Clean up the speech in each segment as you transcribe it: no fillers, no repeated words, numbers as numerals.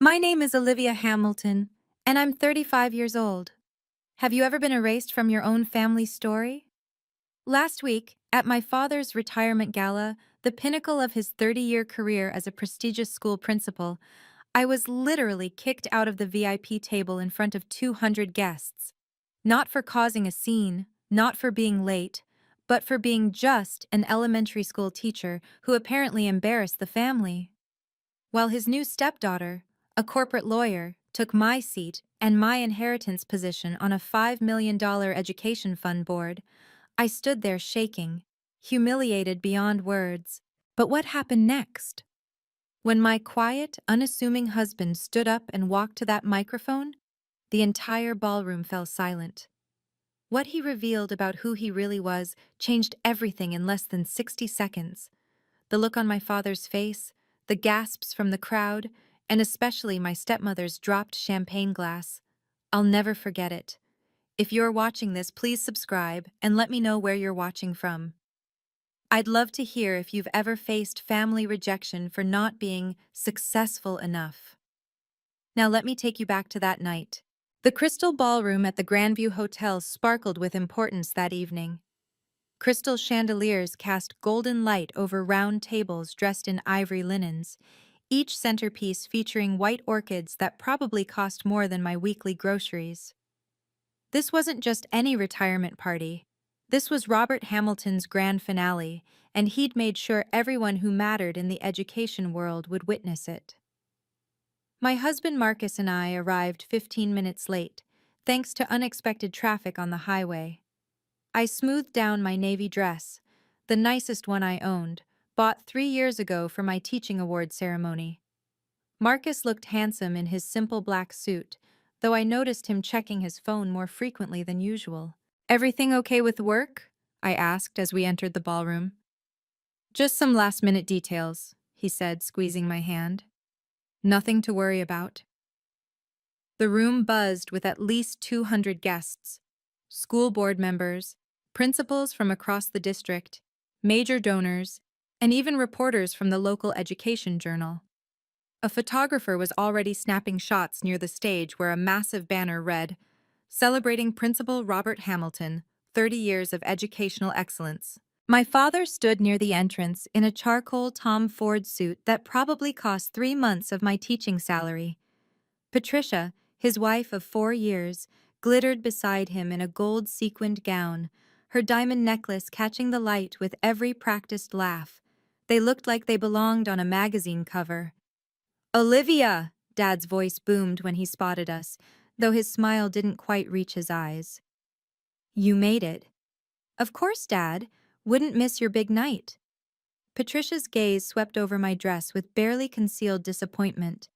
My name is Olivia Hamilton, and I'm 35 years old. Have you ever been erased from your own family story? Last week, at my father's retirement gala, the pinnacle of his 30-year career as a prestigious school principal, I was literally kicked out of the VIP table in front of 200 guests. Not for causing a scene, not for being late, but for being just an elementary school teacher who apparently embarrassed the family. While his new stepdaughter, a corporate lawyer, took my seat and my inheritance position on a $5 million education fund board, I stood there shaking, humiliated beyond words. But what happened next? When my quiet, unassuming husband stood up and walked to that microphone, the entire ballroom fell silent. What he revealed about who he really was changed everything in less than 60 seconds. The look on my father's face, the gasps from the crowd, and especially my stepmother's dropped champagne glass. I'll never forget it. If you're watching this, please subscribe and let me know where you're watching from. I'd love to hear if you've ever faced family rejection for not being successful enough. Now let me take you back to that night. The crystal ballroom at the Grandview Hotel sparkled with importance that evening. Crystal chandeliers cast golden light over round tables dressed in ivory linens, each centerpiece featuring white orchids that probably cost more than my weekly groceries. This wasn't just any retirement party. This was Robert Hamilton's grand finale, and he'd made sure everyone who mattered in the education world would witness it. My husband Marcus and I arrived 15 minutes late, thanks to unexpected traffic on the highway. I smoothed down my navy dress, the nicest one I owned, bought 3 years ago for my teaching award ceremony. Marcus looked handsome in his simple black suit, though I noticed him checking his phone more frequently than usual. "Everything okay with work?" I asked as we entered the ballroom. "Just some last-minute details," he said, squeezing my hand. "Nothing to worry about." The room buzzed with at least 200 guests, school board members, principals from across the district, major donors, and even reporters from the local education journal. A photographer was already snapping shots near the stage where a massive banner read, "Celebrating Principal Robert Hamilton, 30 years of educational excellence." My father stood near the entrance in a charcoal Tom Ford suit that probably cost 3 months of my teaching salary. Patricia, his wife of 4 years, glittered beside him in a gold sequined gown, her diamond necklace catching the light with every practiced laugh. They looked like they belonged on a magazine cover. "Olivia!" Dad's voice boomed when he spotted us, though his smile didn't quite reach his eyes. "You made it." "Of course, Dad. Wouldn't miss your big night." Patricia's gaze swept over my dress with barely concealed disappointment.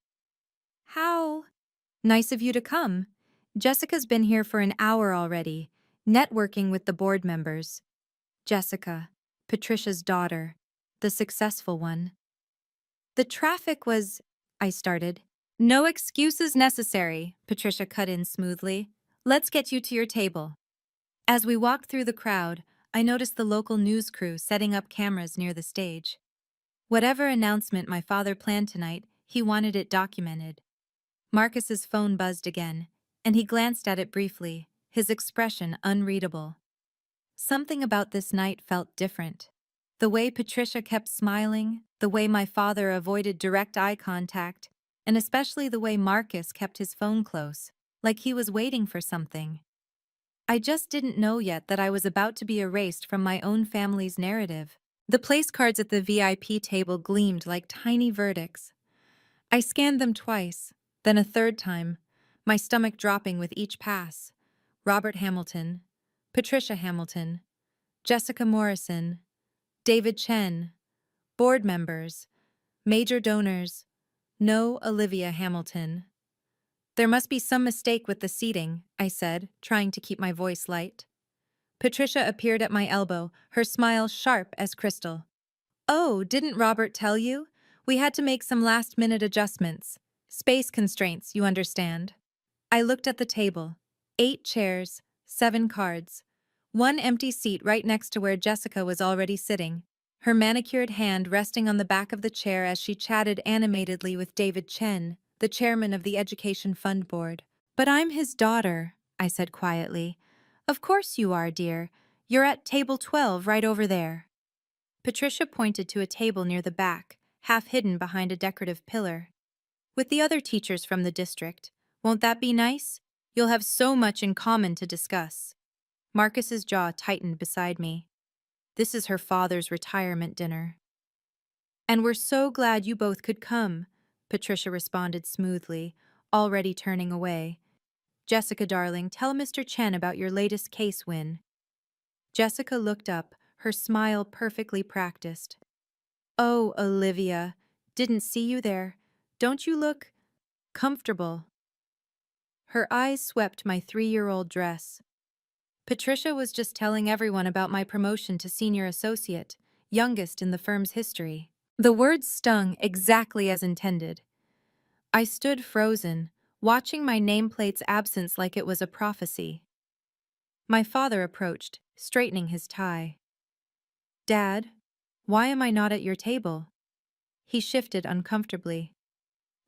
"How nice of you to come. Jessica's been here for an hour already, networking with the board members." Jessica, Patricia's daughter, the successful one. "The traffic was—" I started. "No excuses necessary," Patricia cut in smoothly. "Let's get you to your table." As we walked through the crowd, I noticed the local news crew setting up cameras near the stage. Whatever announcement my father planned tonight, he wanted it documented. Marcus's phone buzzed again, and he glanced at it briefly, his expression unreadable. Something about this night felt different. The way Patricia kept smiling, the way my father avoided direct eye contact, and especially the way Marcus kept his phone close, like he was waiting for something. I just didn't know yet that I was about to be erased from my own family's narrative. The place cards at the VIP table gleamed like tiny verdicts. I scanned them twice, then a third time, my stomach dropping with each pass. Robert Hamilton, Patricia Hamilton, Jessica Morrison, David Chen, board members, major donors, no Olivia Hamilton. "There must be some mistake with the seating," I said, trying to keep my voice light. Patricia appeared at my elbow, her smile sharp as crystal. "Oh, didn't Robert tell you? We had to make some last-minute adjustments. Space constraints, you understand." I looked at the table. 8 chairs, 7 cards. One empty seat right next to where Jessica was already sitting, her manicured hand resting on the back of the chair as she chatted animatedly with David Chen, the chairman of the Education Fund Board. But I'm his daughter, I said quietly. Of course you are, dear. You're at table 12 right over there. Patricia pointed to a table near the back, half hidden behind a decorative pillar. With the other teachers from the district. Won't that be nice? You'll have so much in common to discuss. Marcus's jaw tightened beside me. This is her father's retirement dinner. And we're so glad you both could come, Patricia responded smoothly, already turning away. Jessica, darling, tell Mr. Chen about your latest case win. Jessica looked up, her smile perfectly practiced. Oh, Olivia, didn't see you there. Don't you look comfortable? Her eyes swept my 3-year-old dress. Patricia was just telling everyone about my promotion to senior associate, youngest in the firm's history. The words stung exactly as intended. I stood frozen, watching my nameplate's absence like it was a prophecy. My father approached, straightening his tie. Dad, why am I not at your table? He shifted uncomfortably.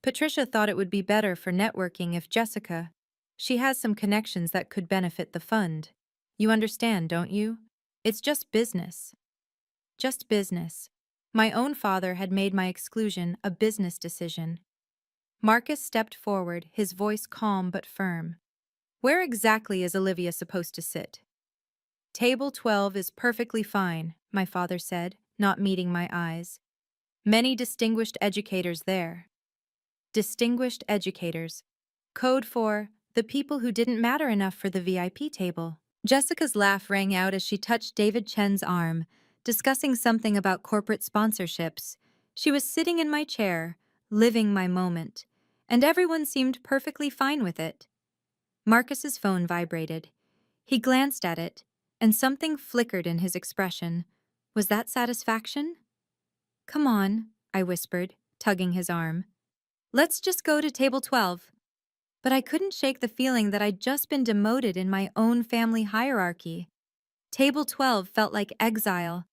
Patricia thought it would be better for networking if Jessica. She has some connections that could benefit the fund. You understand, don't you? It's just business. Just business. My own father had made my exclusion a business decision. Marcus stepped forward, his voice calm but firm. Where exactly is Olivia supposed to sit? Table 12 is perfectly fine, my father said, not meeting my eyes. Many distinguished educators there. Distinguished educators. Code for the people who didn't matter enough for the VIP table. Jessica's laugh rang out as she touched David Chen's arm, discussing something about corporate sponsorships. She was sitting in my chair, living my moment, and everyone seemed perfectly fine with it. Marcus's phone vibrated. He glanced at it, and something flickered in his expression. Was that satisfaction? Come on, I whispered, tugging his arm. Let's just go to table 12. But I couldn't shake the feeling that I'd just been demoted in my own family hierarchy. Table 12 felt like exile.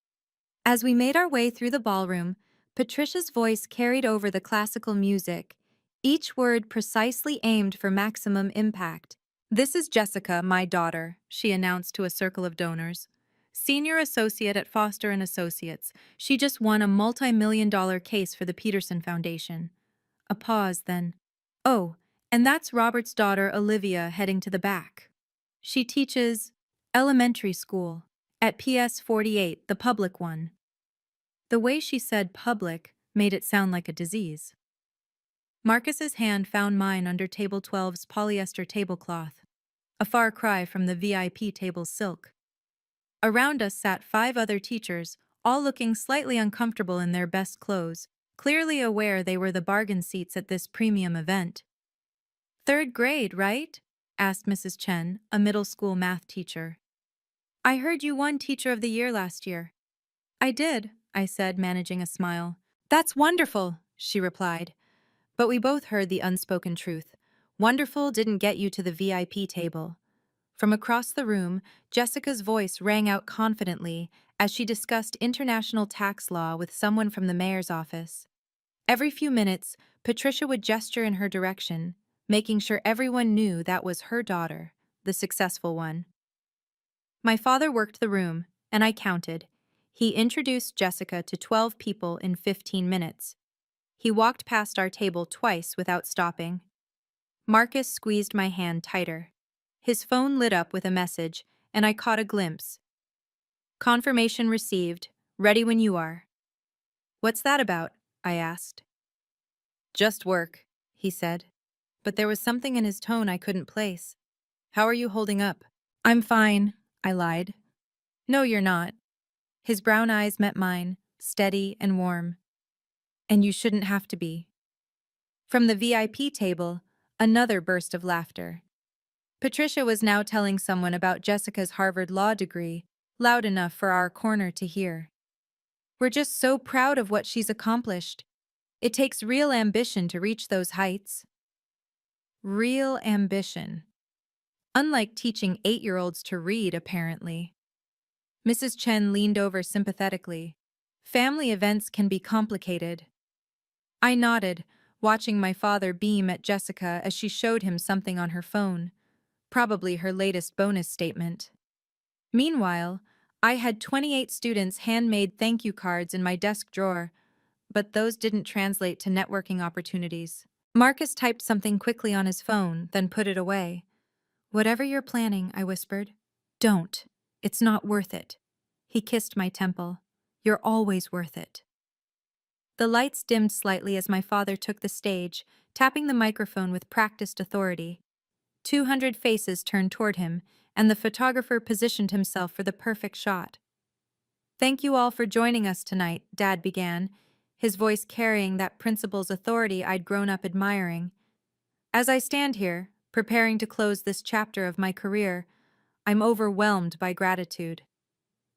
As we made our way through the ballroom, Patricia's voice carried over the classical music, each word precisely aimed for maximum impact. This is Jessica, my daughter, she announced to a circle of donors. Senior associate at Foster & Associates. She just won a multi-million-dollar case for the Peterson Foundation. A pause, then. Oh, and that's Robert's daughter, Olivia, heading to the back. She teaches elementary school at PS 48, the public one. The way she said public made it sound like a disease. Marcus's hand found mine under table 12's polyester tablecloth, a far cry from the VIP table's silk. Around us sat 5 other teachers, all looking slightly uncomfortable in their best clothes, clearly aware they were the bargain seats at this premium event. "Third grade, right?" asked Mrs. Chen, a middle school math teacher. "I heard you won Teacher of the Year last year." "I did," I said, managing a smile. "That's wonderful," she replied. But we both heard the unspoken truth. Wonderful didn't get you to the VIP table. From across the room, Jessica's voice rang out confidently as she discussed international tax law with someone from the mayor's office. Every few minutes, Patricia would gesture in her direction, making sure everyone knew that was her daughter, the successful one. My father worked the room, and I counted. He introduced Jessica to 12 people in 15 minutes. He walked past our table twice without stopping. Marcus squeezed my hand tighter. His phone lit up with a message, and I caught a glimpse. "Confirmation received. Ready when you are." "What's that about?" I asked. "Just work," he said. But there was something in his tone I couldn't place. "How are you holding up?" "I'm fine," I lied. "No, you're not." His brown eyes met mine, steady and warm. "And you shouldn't have to be." From the VIP table, another burst of laughter. Patricia was now telling someone about Jessica's Harvard law degree, loud enough for our corner to hear. "We're just so proud of what she's accomplished. It takes real ambition to reach those heights." Real ambition. Unlike teaching 8-year-olds to read, apparently. Mrs. Chen leaned over sympathetically. "Family events can be complicated." I nodded, watching my father beam at Jessica as she showed him something on her phone, probably her latest bonus statement. Meanwhile, I had 28 students' handmade thank you cards in my desk drawer, but those didn't translate to networking opportunities. Marcus typed something quickly on his phone, then put it away. "Whatever you're planning," I whispered. "Don't. It's not worth it." He kissed my temple. "You're always worth it." The lights dimmed slightly as my father took the stage, tapping the microphone with practiced authority. 200 faces turned toward him, and the photographer positioned himself for the perfect shot. "Thank you all for joining us tonight," Dad began, his voice carrying that principal's authority I'd grown up admiring. "As I stand here, preparing to close this chapter of my career, I'm overwhelmed by gratitude."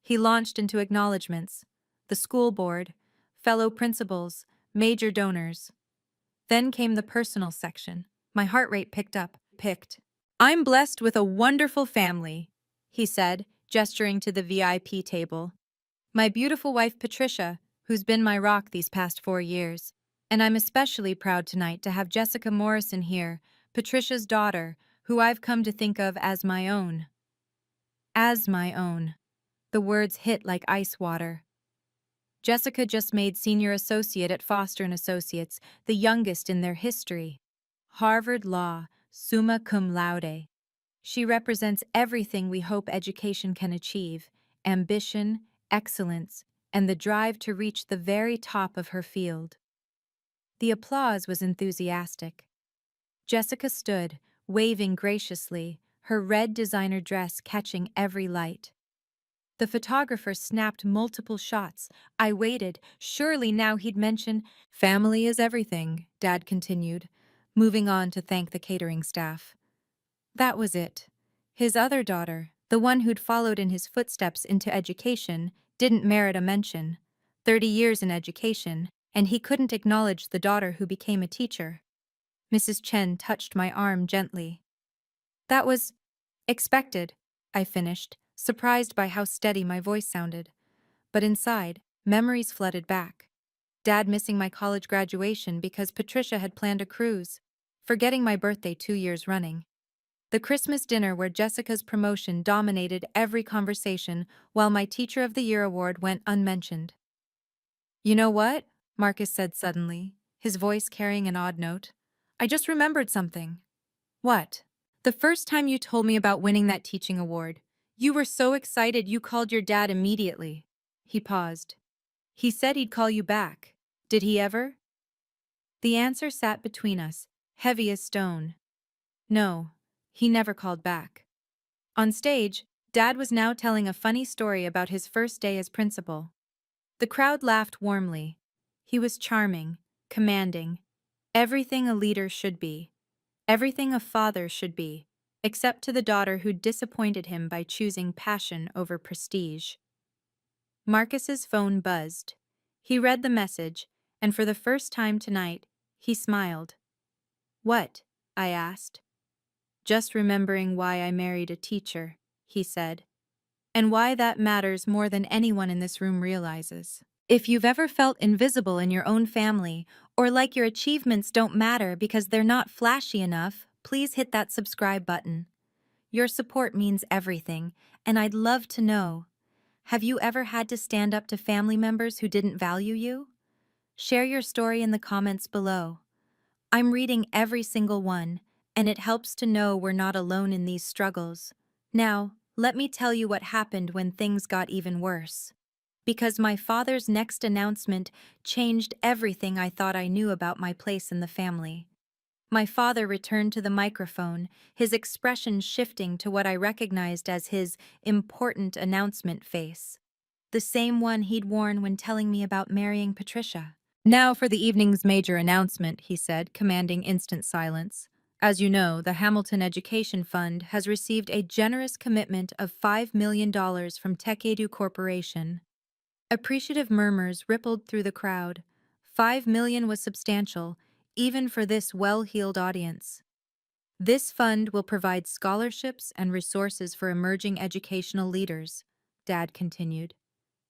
He launched into acknowledgments: the school board, fellow principals, major donors. Then came the personal section. My heart rate picked. "I'm blessed with a wonderful family," he said, gesturing to the VIP table. "My beautiful wife Patricia, who's been my rock these past 4 years. And I'm especially proud tonight to have Jessica Morrison here, Patricia's daughter, who I've come to think of as my own." As my own. The words hit like ice water. Jessica just made senior associate at Foster & Associates, the youngest in their history. Harvard Law, summa cum laude. She represents everything we hope education can achieve: ambition, excellence, and the drive to reach the very top of her field. The applause was enthusiastic. Jessica stood, waving graciously, her red designer dress catching every light. The photographer snapped multiple shots. I waited. Surely now he'd mention, "Family is everything," Dad continued, moving on to thank the catering staff. That was it. His other daughter, the one who'd followed in his footsteps into education, didn't merit a mention. 30 years in education, and he couldn't acknowledge the daughter who became a teacher. Mrs. Chen touched my arm gently. "That was expected," I finished, surprised by how steady my voice sounded. But inside, memories flooded back. Dad missing my college graduation because Patricia had planned a cruise. Forgetting my birthday 2 years running. The Christmas dinner where Jessica's promotion dominated every conversation while my Teacher of the Year award went unmentioned. "You know what?" Marcus said suddenly, his voice carrying an odd note. "I just remembered something." "What?" "The first time you told me about winning that teaching award. You were so excited you called your dad immediately." He paused. "He said he'd call you back. Did he ever?" The answer sat between us, heavy as stone. No, he never called back. On stage, Dad was now telling a funny story about his first day as principal. The crowd laughed warmly. He was charming, commanding, everything a leader should be, everything a father should be, except to the daughter who disappointed him by choosing passion over prestige. Marcus's phone buzzed. He read the message, and for the first time tonight, he smiled. "What?" I asked. "Just remembering why I married a teacher," he said. "And why that matters more than anyone in this room realizes." If you've ever felt invisible in your own family, or like your achievements don't matter because they're not flashy enough, please hit that subscribe button. Your support means everything, and I'd love to know. Have you ever had to stand up to family members who didn't value you? Share your story in the comments below. I'm reading every single one, and it helps to know we're not alone in these struggles. Now, let me tell you what happened when things got even worse. Because my father's next announcement changed everything I thought I knew about my place in the family. My father returned to the microphone, his expression shifting to what I recognized as his important announcement face. The same one he'd worn when telling me about marrying Patricia. "Now for the evening's major announcement," he said, commanding instant silence. "As you know, the Hamilton Education Fund has received a generous commitment of $5 million from TechEdu Corporation." Appreciative murmurs rippled through the crowd. 5 million was substantial, even for this well-heeled audience. "This fund will provide scholarships and resources for emerging educational leaders," Dad continued.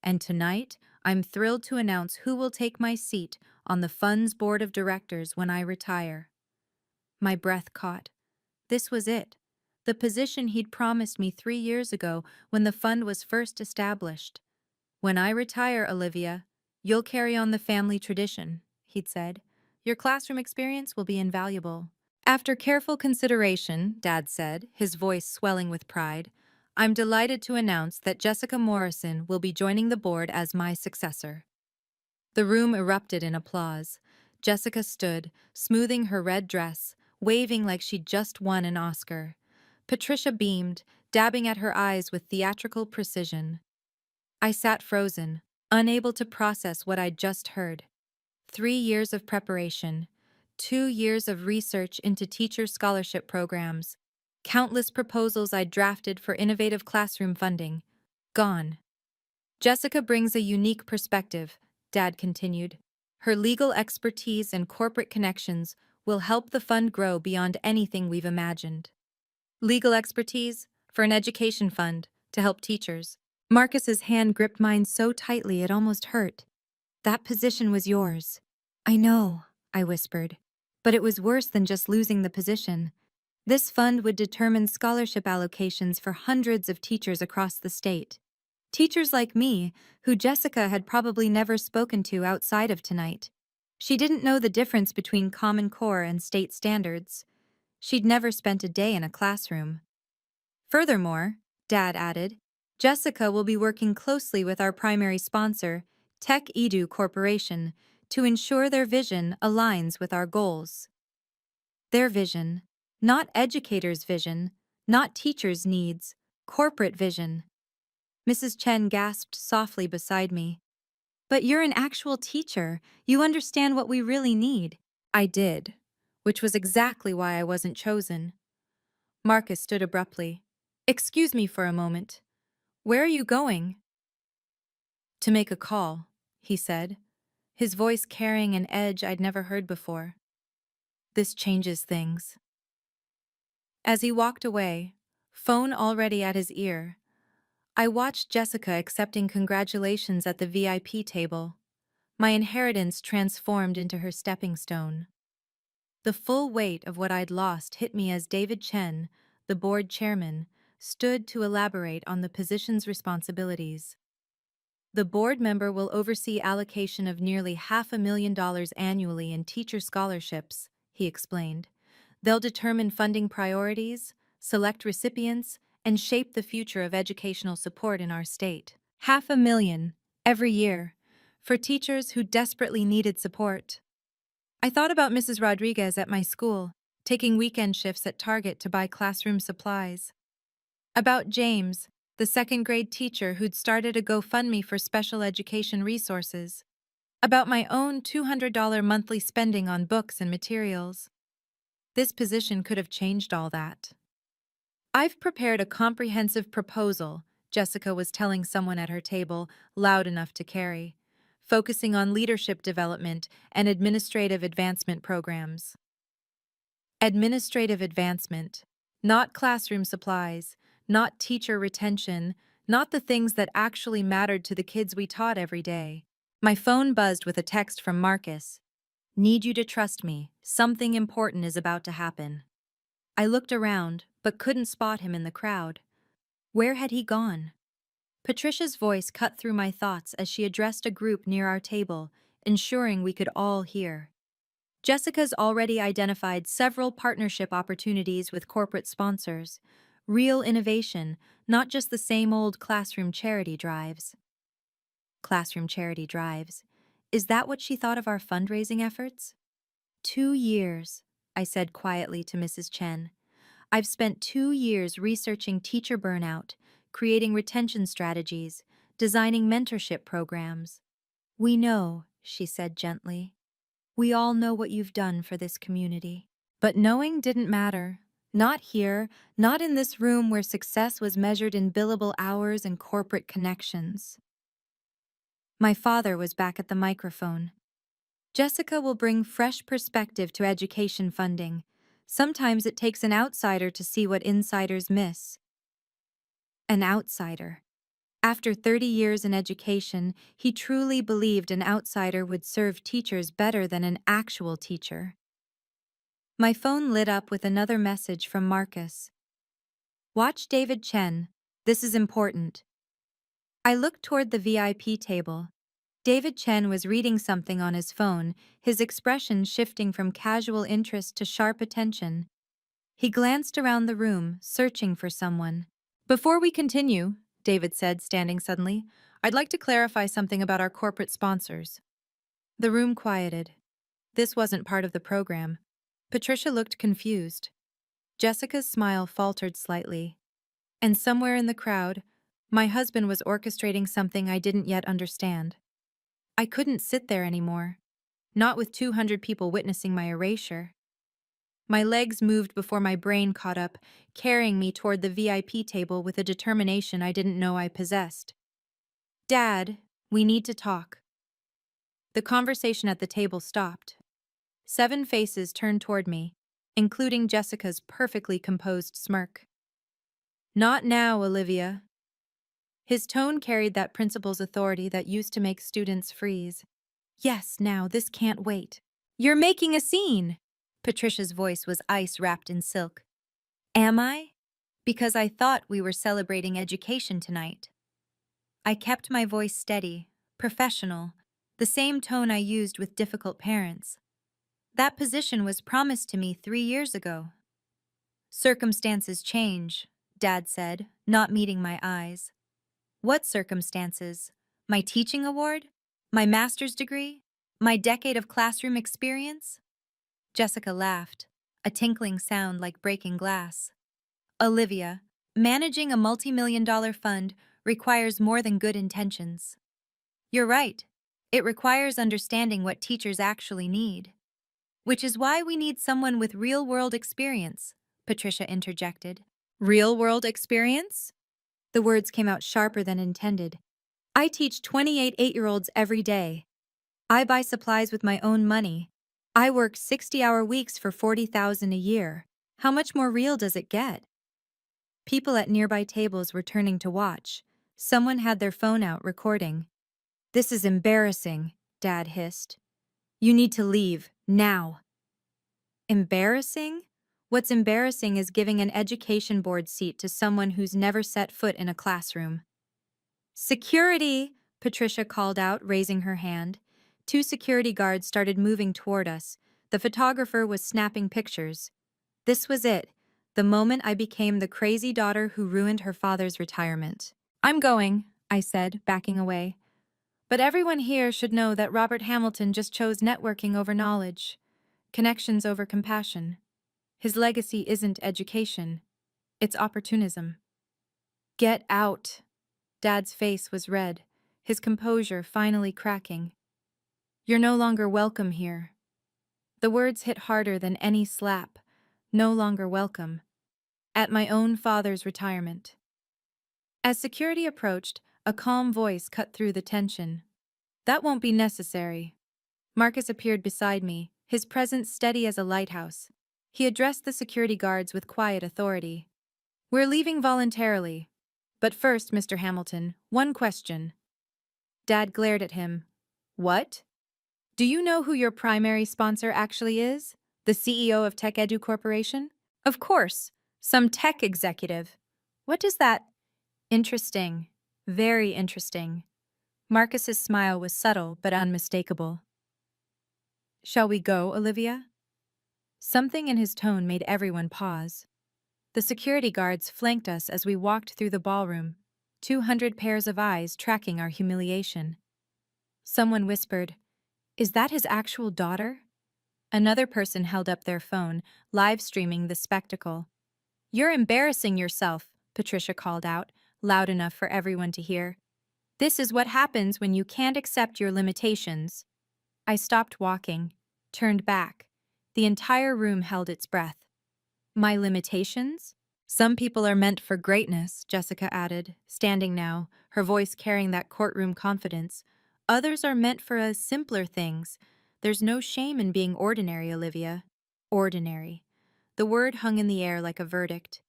"And tonight, I'm thrilled to announce who will take my seat on the fund's board of directors when I retire. My breath caught. This was it. The position he'd promised me 3 years ago when the fund was first established. When I retire, Olivia, you'll carry on the family tradition, he'd said. Your classroom experience will be invaluable. After careful consideration, Dad said, his voice swelling with pride, I'm delighted to announce that Jessica Morrison will be joining the board as my successor. The room erupted in applause. Jessica stood, smoothing her red dress, waving like she'd just won an Oscar. Patricia beamed, dabbing at her eyes with theatrical precision. I sat frozen, unable to process what I'd just heard. 3 years of preparation, 2 years of research into teacher scholarship programs, countless proposals I'd drafted for innovative classroom funding. Gone. Jessica brings a unique perspective, Dad continued. Her legal expertise and corporate connections will help the fund grow beyond anything we've imagined. Legal expertise for an education fund to help teachers. Marcus's hand gripped mine so tightly it almost hurt. That position was yours. I know, I whispered. But it was worse than just losing the position. This fund would determine scholarship allocations for hundreds of teachers across the state. Teachers like me, who Jessica had probably never spoken to outside of tonight. She didn't know the difference between Common Core and state standards. She'd never spent a day in a classroom. Furthermore, Dad added, Jessica will be working closely with our primary sponsor, Tech Edu Corporation, to ensure their vision aligns with our goals. Their vision, not educators' vision, not teachers' needs, corporate vision. Mrs. Chen gasped softly beside me. But you're an actual teacher. You understand what we really need. I did, which was exactly why I wasn't chosen. Marcus stood abruptly. Excuse me for a moment. Where are you going? To make a call, he said, his voice carrying an edge I'd never heard before. This changes things. As he walked away, phone already at his ear, I watched Jessica accepting congratulations at the VIP table. My inheritance transformed into her stepping stone. The full weight of what I'd lost hit me as David Chen, the board chairman, stood to elaborate on the position's responsibilities. The board member will oversee allocation of nearly $500,000 annually in teacher scholarships, he explained. They'll determine funding priorities, select recipients, and shape the future of educational support in our state. $500,000 every year for teachers who desperately needed support. I thought about Mrs. Rodriguez at my school, taking weekend shifts at Target to buy classroom supplies. About James, the second-grade teacher who'd started a GoFundMe for special education resources. About my own $200 monthly spending on books and materials. This position could have changed all that. I've prepared a comprehensive proposal, Jessica was telling someone at her table, loud enough to carry, focusing on leadership development and administrative advancement programs. Administrative advancement, not classroom supplies, not teacher retention, not the things that actually mattered to the kids we taught every day. My phone buzzed with a text from Marcus. Need you to trust me. Something important is about to happen. I looked around, but couldn't spot him in the crowd. Where had he gone? Patricia's voice cut through my thoughts as she addressed a group near our table, ensuring we could all hear. Jessica's already identified several partnership opportunities with corporate sponsors. Real innovation, not just the same old classroom charity drives. Classroom charity drives. Is that what she thought of our fundraising efforts? 2 years, I said quietly to Mrs. Chen. I've spent 2 years researching teacher burnout, creating retention strategies, designing mentorship programs. We know, she said gently. We all know what you've done for this community. But knowing didn't matter. Not here, not in this room where success was measured in billable hours and corporate connections. My father was back at the microphone. Jessica will bring fresh perspective to education funding. Sometimes it takes an outsider to see what insiders miss. An outsider. After 30 years in education, he truly believed an outsider would serve teachers better than an actual teacher. My phone lit up with another message from Marcus. Watch David Chen. This is important. I looked toward the VIP table. David Chen was reading something on his phone, his expression shifting from casual interest to sharp attention. He glanced around the room, searching for someone. Before we continue, David said, standing suddenly, I'd like to clarify something about our corporate sponsors. The room quieted. This wasn't part of the program. Patricia looked confused. Jessica's smile faltered slightly. And somewhere in the crowd, my husband was orchestrating something I didn't yet understand. I couldn't sit there anymore, not with 200 people witnessing my erasure. My legs moved before my brain caught up, carrying me toward the VIP table with a determination I didn't know I possessed. Dad, we need to talk. The conversation at the table stopped. 7 faces turned toward me, including Jessica's perfectly composed smirk. Not now, Olivia. His tone carried that principal's authority that used to make students freeze. Yes, now, this can't wait. You're making a scene! Patricia's voice was ice wrapped in silk. Am I? Because I thought we were celebrating education tonight. I kept my voice steady, professional, the same tone I used with difficult parents. That position was promised to me 3 years ago. Circumstances change, Dad said, not meeting my eyes. What circumstances? My teaching award? My master's degree? My decade of classroom experience? Jessica laughed, a tinkling sound like breaking glass. Olivia, managing a multi-million-dollar fund requires more than good intentions. You're right. It requires understanding what teachers actually need. Which is why we need someone with real-world experience, Patricia interjected. Real-world experience? The words came out sharper than intended. I teach 28 8-year-olds every day. I buy supplies with my own money. I work 60-hour weeks for $40,000 a year. How much more real does it get? People at nearby tables were turning to watch. Someone had their phone out recording. This is embarrassing, Dad hissed. You need to leave, now. Embarrassing? What's embarrassing is giving an education board seat to someone who's never set foot in a classroom. Security, Patricia called out, raising her hand. 2 security guards started moving toward us. The photographer was snapping pictures. This was it, the moment I became the crazy daughter who ruined her father's retirement. I'm going, I said, backing away. But everyone here should know that Robert Hamilton just chose networking over knowledge, connections over compassion. His legacy isn't education, it's opportunism. Get out. Dad's face was red, his composure finally cracking. You're no longer welcome here. The words hit harder than any slap. No longer welcome. At my own father's retirement. As security approached, a calm voice cut through the tension. That won't be necessary. Marcus appeared beside me, his presence steady as a lighthouse. He addressed the security guards with quiet authority. We're leaving voluntarily. But first, Mr. Hamilton, one question. Dad glared at him. What? Do you know who your primary sponsor actually is? The CEO of Tech Edu Corporation? Of course, some tech executive. What does that? Interesting. Very interesting. Marcus's smile was subtle but unmistakable. Shall we go, Olivia? Something in his tone made everyone pause. The security guards flanked us as we walked through the ballroom, 200 pairs of eyes tracking our humiliation. Someone whispered, Is that his actual daughter? Another person held up their phone, live streaming the spectacle. You're embarrassing yourself, Patricia called out, loud enough for everyone to hear. This is what happens when you can't accept your limitations. I stopped walking, turned back. The entire room held its breath. My limitations? Some people are meant for greatness, Jessica added, standing now, her voice carrying that courtroom confidence. Others are meant for simpler things. There's no shame in being ordinary, Olivia. Ordinary. The word hung in the air like a verdict.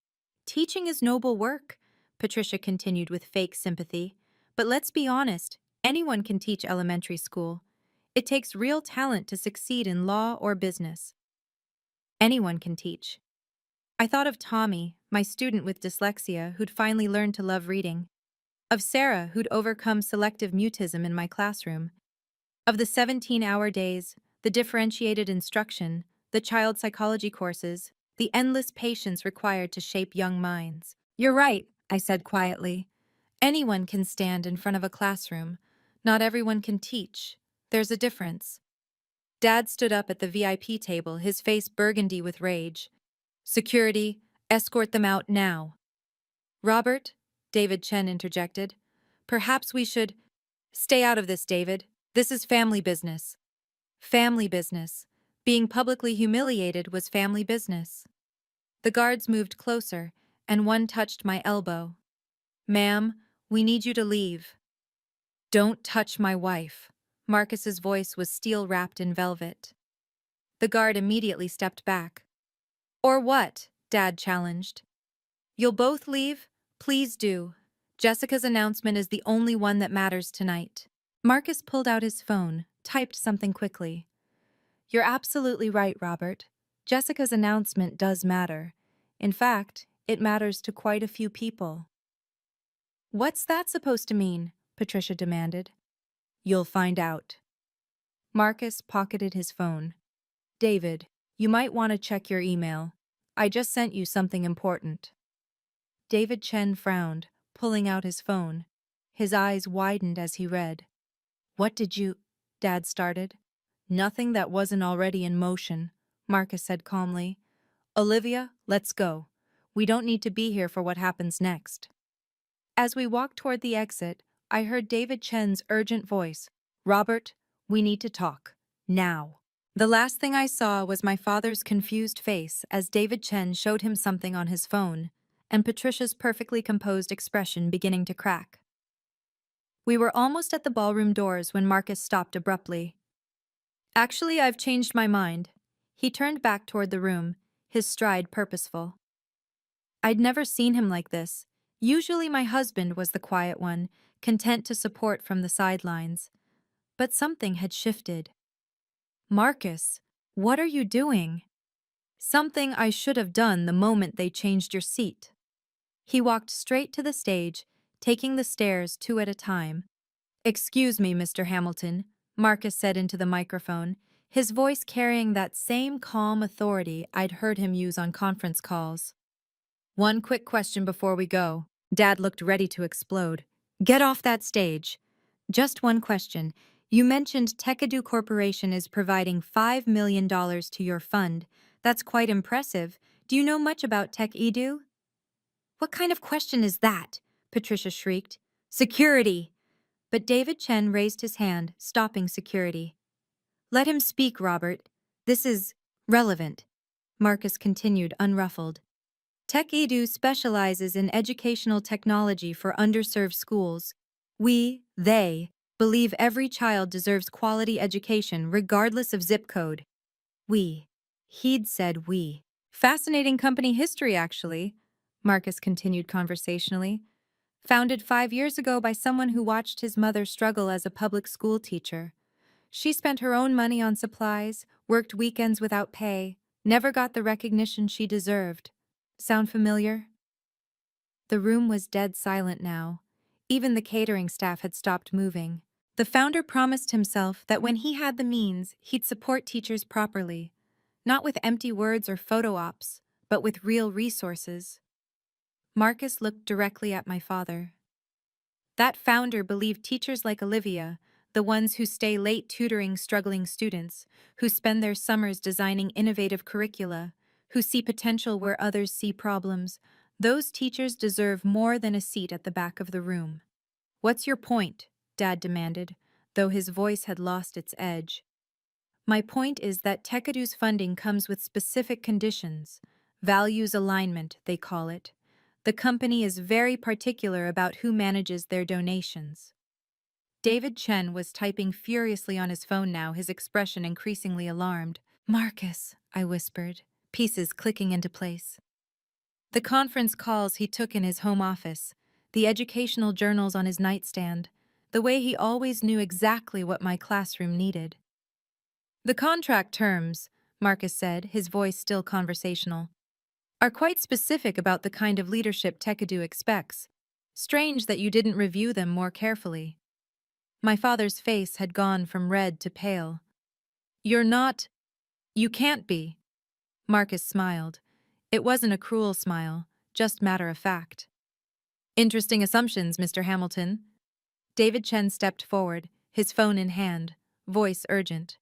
Teaching is noble work, Patricia continued with fake sympathy. But let's be honest, anyone can teach elementary school. It takes real talent to succeed in law or business. Anyone can teach. I thought of Tommy, my student with dyslexia who'd finally learned to love reading, of Sarah who'd overcome selective mutism in my classroom, of the 17-hour days, the differentiated instruction, the child psychology courses, the endless patience required to shape young minds. You're right, I said quietly. Anyone can stand in front of a classroom. Not everyone can teach. There's a difference. Dad stood up at the VIP table, his face burgundy with rage. Security, escort them out now. Robert, David Chen interjected. Perhaps we should— Stay out of this, David. This is family business. Family business. Being publicly humiliated was family business. The guards moved closer, and one touched my elbow. Ma'am, we need you to leave. Don't touch my wife. Marcus's voice was steel-wrapped in velvet. The guard immediately stepped back. Or what? Dad challenged. You'll both leave? Please do. Jessica's announcement is the only one that matters tonight. Marcus pulled out his phone, typed something quickly. You're absolutely right, Robert. Jessica's announcement does matter. In fact, it matters to quite a few people. What's that supposed to mean? Patricia demanded. You'll find out. Marcus pocketed his phone. David, you might want to check your email. I just sent you something important. David Chen frowned, pulling out his phone. His eyes widened as he read. What did you— Dad started. Nothing that wasn't already in motion, Marcus said calmly. Olivia, let's go. We don't need to be here for what happens next. As we walked toward the exit, I heard David Chen's urgent voice. Robert, we need to talk. Now. The last thing I saw was my father's confused face as David Chen showed him something on his phone, and Patricia's perfectly composed expression beginning to crack. We were almost at the ballroom doors when Marcus stopped abruptly. Actually, I've changed my mind. He turned back toward the room, his stride purposeful. I'd never seen him like this. Usually my husband was the quiet one, content to support from the sidelines. But something had shifted. Marcus, what are you doing? Something I should have done the moment they changed your seat. He walked straight to the stage, taking the stairs two at a time. Excuse me, Mr. Hamilton, Marcus said into the microphone, his voice carrying that same calm authority I'd heard him use on conference calls. One quick question before we go. Dad looked ready to explode. Get off that stage. Just one question. You mentioned TechEdu Corporation is providing $5 million to your fund. That's quite impressive. Do you know much about TechEdu? What kind of question is that? Patricia shrieked. Security! But David Chen raised his hand, stopping security. Let him speak, Robert. This is relevant. Marcus continued, unruffled. TechEdu specializes in educational technology for underserved schools. They, believe every child deserves quality education regardless of zip code. He'd said we. Fascinating company history, actually, Marcus continued conversationally. Founded 5 years ago by someone who watched his mother struggle as a public school teacher. She spent her own money on supplies, worked weekends without pay, never got the recognition she deserved. Sound familiar? The room was dead silent now. Even the catering staff had stopped moving. The founder promised himself that when he had the means, he'd support teachers properly. Not with empty words or photo ops, but with real resources. Marcus looked directly at my father. That founder believed teachers like Olivia, the ones who stay late tutoring struggling students, who spend their summers designing innovative curricula, who see potential where others see problems, those teachers deserve more than a seat at the back of the room. What's your point? Dad demanded, though his voice had lost its edge. My point is that TechEdu's funding comes with specific conditions. Values alignment, they call it. The company is very particular about who manages their donations. David Chen was typing furiously on his phone now, his expression increasingly alarmed. Marcus, I whispered, pieces clicking into place. The conference calls he took in his home office. the educational journals on his nightstand, the way he always knew exactly what my classroom needed. The contract terms, Marcus said, his voice still conversational, are quite specific about the kind of leadership Tekadu expects. Strange that you didn't review them more carefully. My father's face had gone from red to pale. You're not. You can't be. Marcus smiled. It wasn't a cruel smile, just matter of fact. Interesting assumptions, Mr. Hamilton. David Chen stepped forward, his phone in hand, voice urgent.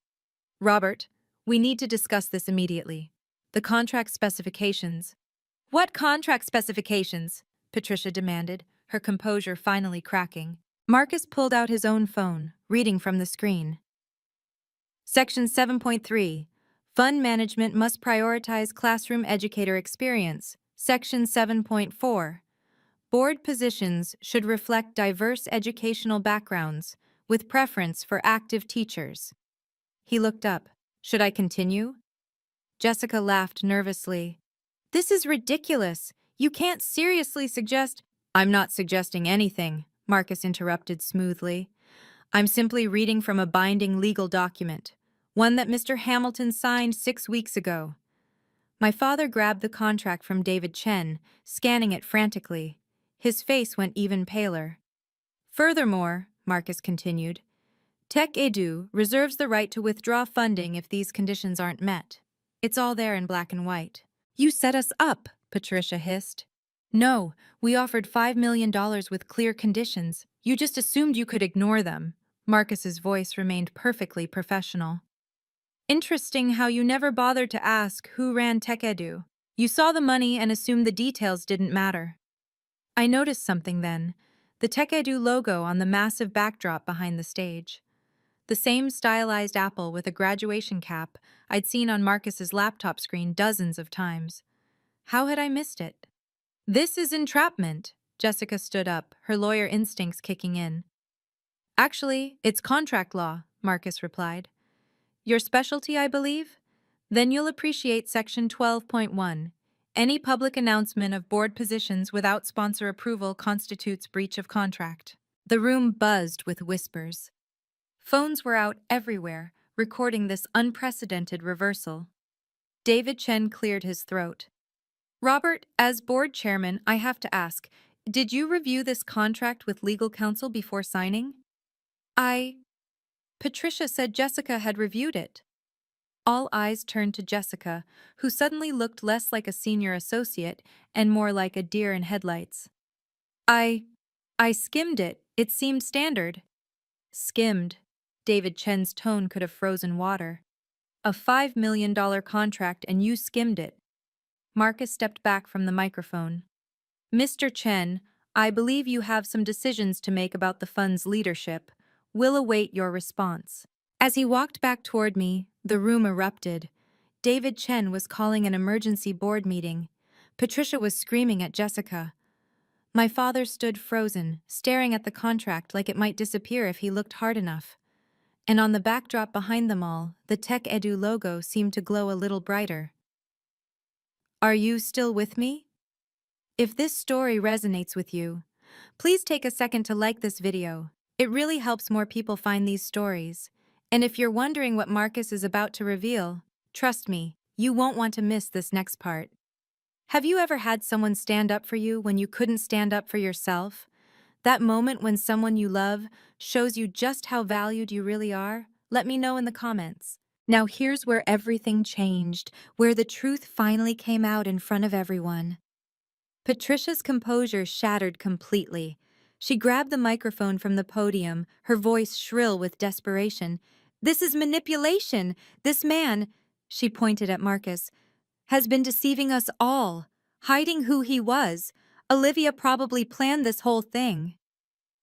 Robert, we need to discuss this immediately. The contract specifications. What contract specifications? Patricia demanded, her composure finally cracking. Marcus pulled out his own phone, reading from the screen. Section 7.3. Fund management must prioritize classroom educator experience. Section 7.4. Board positions should reflect diverse educational backgrounds, with preference for active teachers. He looked up. Should I continue? Jessica laughed nervously. This is ridiculous. You can't seriously suggest— I'm not suggesting anything, Marcus interrupted smoothly. I'm simply reading from a binding legal document, one that Mr. Hamilton signed 6 weeks ago. My father grabbed the contract from David Chen, scanning it frantically. His face went even paler. Furthermore, Marcus continued, Tech Edu reserves the right to withdraw funding if these conditions aren't met. It's all there in black and white. You set us up, Patricia hissed. No, we offered $5 million with clear conditions. You just assumed you could ignore them. Marcus's voice remained perfectly professional. Interesting how you never bothered to ask who ran Tech Edu. You saw the money and assumed the details didn't matter. I noticed something then, the Tech Edu logo on the massive backdrop behind the stage. The same stylized apple with a graduation cap I'd seen on Marcus's laptop screen dozens of times. How had I missed it? This is entrapment. Jessica stood up, her lawyer instincts kicking in. Actually, it's contract law, Marcus replied. Your specialty, I believe? Then you'll appreciate Section 12.1. Any public announcement of board positions without sponsor approval constitutes breach of contract. The room buzzed with whispers. Phones were out everywhere, recording this unprecedented reversal. David Chen cleared his throat. Robert, as board chairman, I have to ask, did you review this contract with legal counsel before signing? Patricia said Jessica had reviewed it. All eyes turned to Jessica, who suddenly looked less like a senior associate and more like a deer in headlights. I skimmed it. It seemed standard. Skimmed. David Chen's tone could have frozen water. A $5 million contract and you skimmed it. Marcus stepped back from the microphone. Mr. Chen, I believe you have some decisions to make about the fund's leadership. We'll await your response. As he walked back toward me, the room erupted. David Chen was calling an emergency board meeting. Patricia was screaming at Jessica. My father stood frozen, staring at the contract like it might disappear if he looked hard enough. And on the backdrop behind them all, the Tech Edu logo seemed to glow a little brighter. Are you still with me? If this story resonates with you, please take a second to like this video. It really helps more people find these stories. And if you're wondering what Marcus is about to reveal, trust me, you won't want to miss this next part. Have you ever had someone stand up for you when you couldn't stand up for yourself? That moment when someone you love shows you just how valued you really are? Let me know in the comments. Now here's where everything changed, where the truth finally came out in front of everyone. Patricia's composure shattered completely. She grabbed the microphone from the podium, her voice shrill with desperation. This is manipulation. This man, she pointed at Marcus, has been deceiving us all, hiding who he was. Olivia probably planned this whole thing.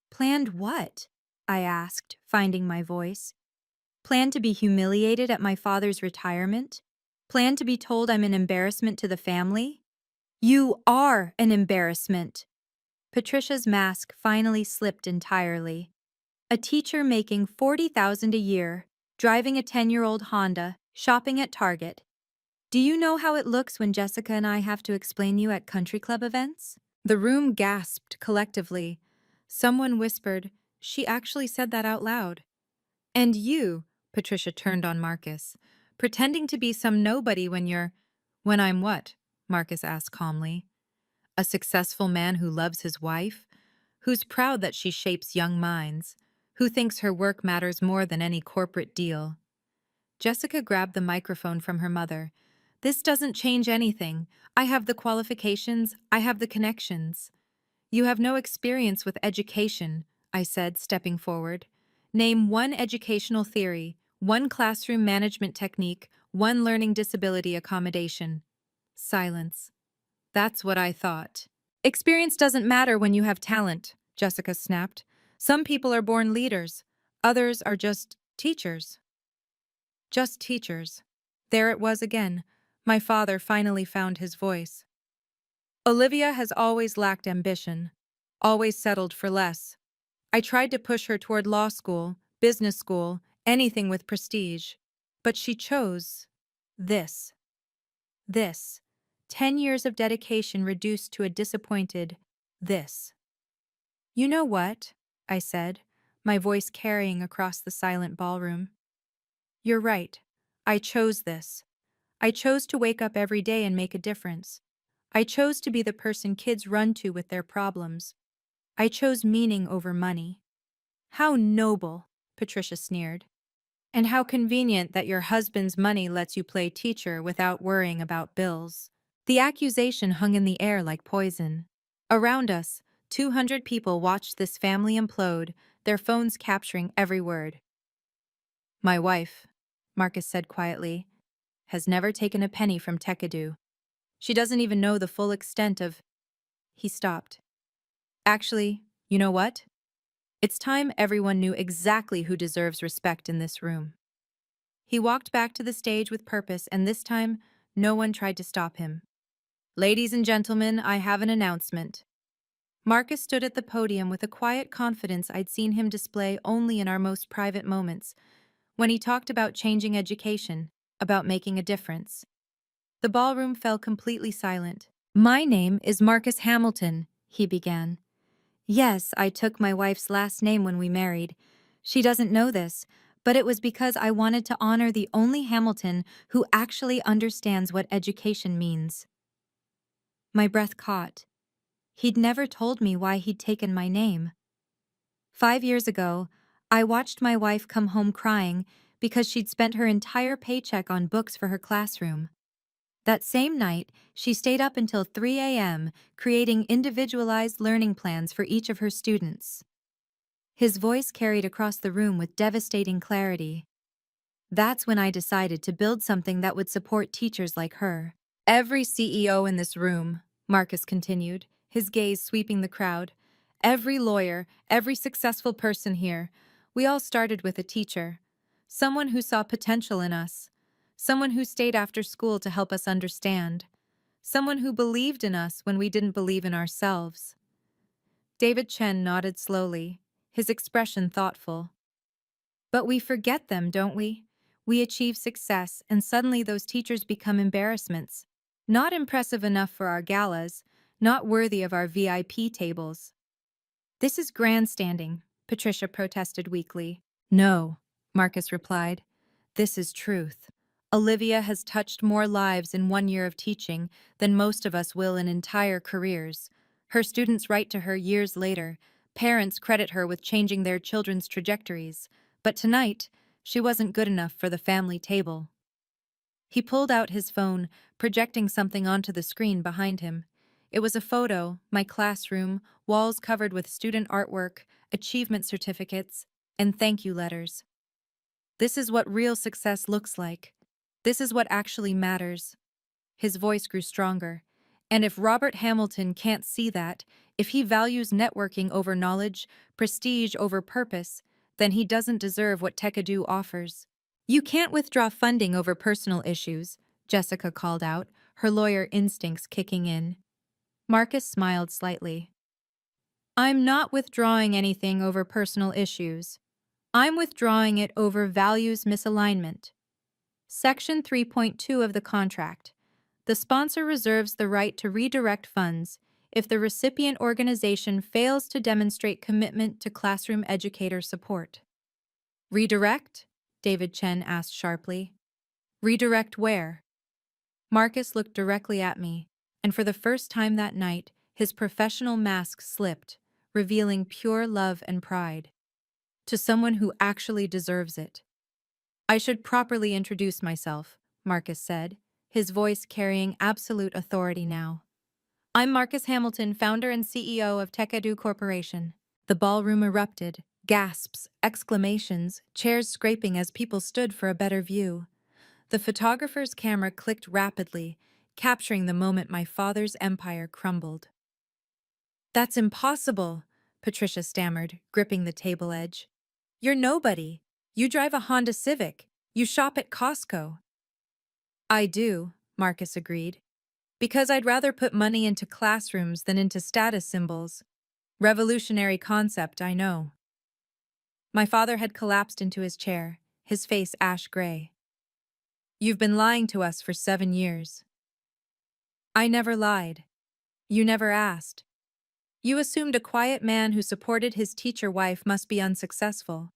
Planned what? I asked, finding my voice. Planned to be humiliated at my father's retirement? Planned to be told I'm an embarrassment to the family? You are an embarrassment. Patricia's mask finally slipped entirely. A teacher making $40,000 a year, driving a 10-year-old Honda, shopping at Target. Do you know how it looks when Jessica and I have to explain you at country club events? The room gasped collectively. Someone whispered, "She actually said that out loud." "And you," Patricia turned on Marcus, "pretending to be some nobody when you're—" "When I'm what?" Marcus asked calmly. "A successful man who loves his wife, who's proud that she shapes young minds, who thinks her work matters more than any corporate deal." Jessica grabbed the microphone from her mother. "This doesn't change anything. I have the qualifications, I have the connections." "You have no experience with education," I said, stepping forward. "Name one educational theory, one classroom management technique, one learning disability accommodation." Silence. "That's what I thought." "Experience doesn't matter when you have talent," Jessica snapped. "Some people are born leaders. Others are just teachers." Just teachers. There it was again. My father finally found his voice. "Olivia has always lacked ambition, always settled for less. I tried to push her toward law school, business school, anything with prestige. But she chose this. This. 10 years of dedication reduced to a disappointed this." "You know what?" I said, my voice carrying across the silent ballroom. "You're right. I chose this. I chose to wake up every day and make a difference. I chose to be the person kids run to with their problems. I chose meaning over money." "How noble," Patricia sneered. "And how convenient that your husband's money lets you play teacher without worrying about bills." The accusation hung in the air like poison. Around us, 200 people watched this family implode, their phones capturing every word. "My wife," Marcus said quietly, "has never taken a penny from Tekadu. She doesn't even know the full extent of—" He stopped. "Actually, you know what? It's time everyone knew exactly who deserves respect in this room." He walked back to the stage with purpose, and this time, no one tried to stop him. "Ladies and gentlemen, I have an announcement." Marcus stood at the podium with a quiet confidence I'd seen him display only in our most private moments, when he talked about changing education, about making a difference. The ballroom fell completely silent. "My name is Marcus Hamilton," he began. "Yes, I took my wife's last name when we married. She doesn't know this, but it was because I wanted to honor the only Hamilton who actually understands what education means." My breath caught. He'd never told me why he'd taken my name. 5 years ago, I watched my wife come home crying because she'd spent her entire paycheck on books for her classroom. That same night, she stayed up until 3 a.m., creating individualized learning plans for each of her students. His voice carried across the room with devastating clarity. "That's when I decided to build something that would support teachers like her." "Every CEO in this room," Marcus continued, his gaze sweeping the crowd, "every lawyer, every successful person here, we all started with a teacher. Someone who saw potential in us. Someone who stayed after school to help us understand. Someone who believed in us when we didn't believe in ourselves." David Chen nodded slowly, his expression thoughtful. "But we forget them, don't we? We achieve success, and suddenly those teachers become embarrassments. Not impressive enough for our galas, not worthy of our VIP tables." "This is grandstanding," Patricia protested weakly. "No," Marcus replied. "This is truth. Olivia has touched more lives in 1 year of teaching than most of us will in entire careers. Her students write to her years later. Parents credit her with changing their children's trajectories. But tonight, she wasn't good enough for the family table." He pulled out his phone, projecting something onto the screen behind him. It was a photo, my classroom, walls covered with student artwork, achievement certificates, and thank you letters. "This is what real success looks like. This is what actually matters." His voice grew stronger. "And if Robert Hamilton can't see that, if he values networking over knowledge, prestige over purpose, then he doesn't deserve what Tekadu offers." "You can't withdraw funding over personal issues," Jessica called out, her lawyer instincts kicking in. Marcus smiled slightly. "I'm not withdrawing anything over personal issues. I'm withdrawing it over values misalignment. Section 3.2 of the contract. The sponsor reserves the right to redirect funds if the recipient organization fails to demonstrate commitment to classroom educator support. Redirect? David Chen asked sharply. Redirect where? Marcus looked directly at me, and for the first time that night, his professional mask slipped, revealing pure love and pride. To someone who actually deserves it. I should properly introduce myself, Marcus said, his voice carrying absolute authority now. I'm Marcus Hamilton, founder and CEO of TechEdu Corporation. The ballroom erupted, gasps, exclamations, chairs scraping as people stood for a better view. The photographer's camera clicked rapidly, capturing the moment my father's empire crumbled. That's impossible, Patricia stammered, gripping the table edge. You're nobody. You drive a Honda Civic. You shop at Costco. I do, Marcus agreed. Because I'd rather put money into classrooms than into status symbols. Revolutionary concept, I know. My father had collapsed into his chair, his face ash gray. You've been lying to us for 7 years. I never lied. You never asked. You assumed a quiet man who supported his teacher wife must be unsuccessful.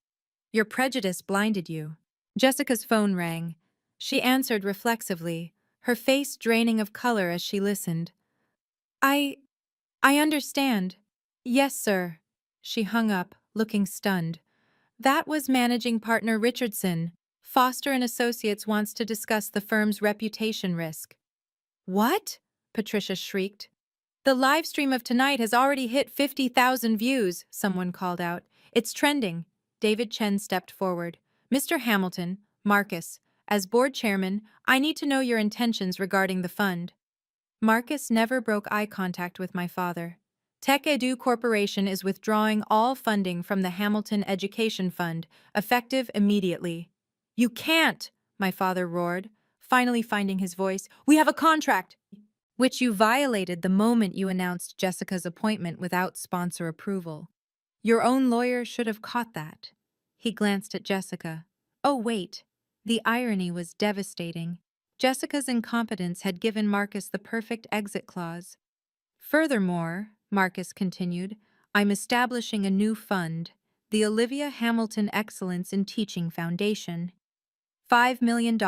Your prejudice blinded you. Jessica's phone rang. She answered reflexively, her face draining of color as she listened. I understand. Yes, sir. She hung up, looking stunned. That was managing partner Richardson. Foster and Associates wants to discuss the firm's reputation risk. What? Patricia shrieked. The live stream of tonight has already hit 50,000 views, someone called out. It's trending. David Chen stepped forward. Mr. Hamilton, Marcus, as board chairman, I need to know your intentions regarding the fund. Marcus never broke eye contact with my father. TechEdu Corporation is withdrawing all funding from the Hamilton Education Fund, effective immediately. You can't, my father roared, finally finding his voice. We have a contract, which you violated the moment you announced Jessica's appointment without sponsor approval. Your own lawyer should have caught that. He glanced at Jessica. Oh, wait. The irony was devastating. Jessica's incompetence had given Marcus the perfect exit clause. Furthermore, Marcus continued, I'm establishing a new fund, the Olivia Hamilton Excellence in Teaching Foundation. $5 million,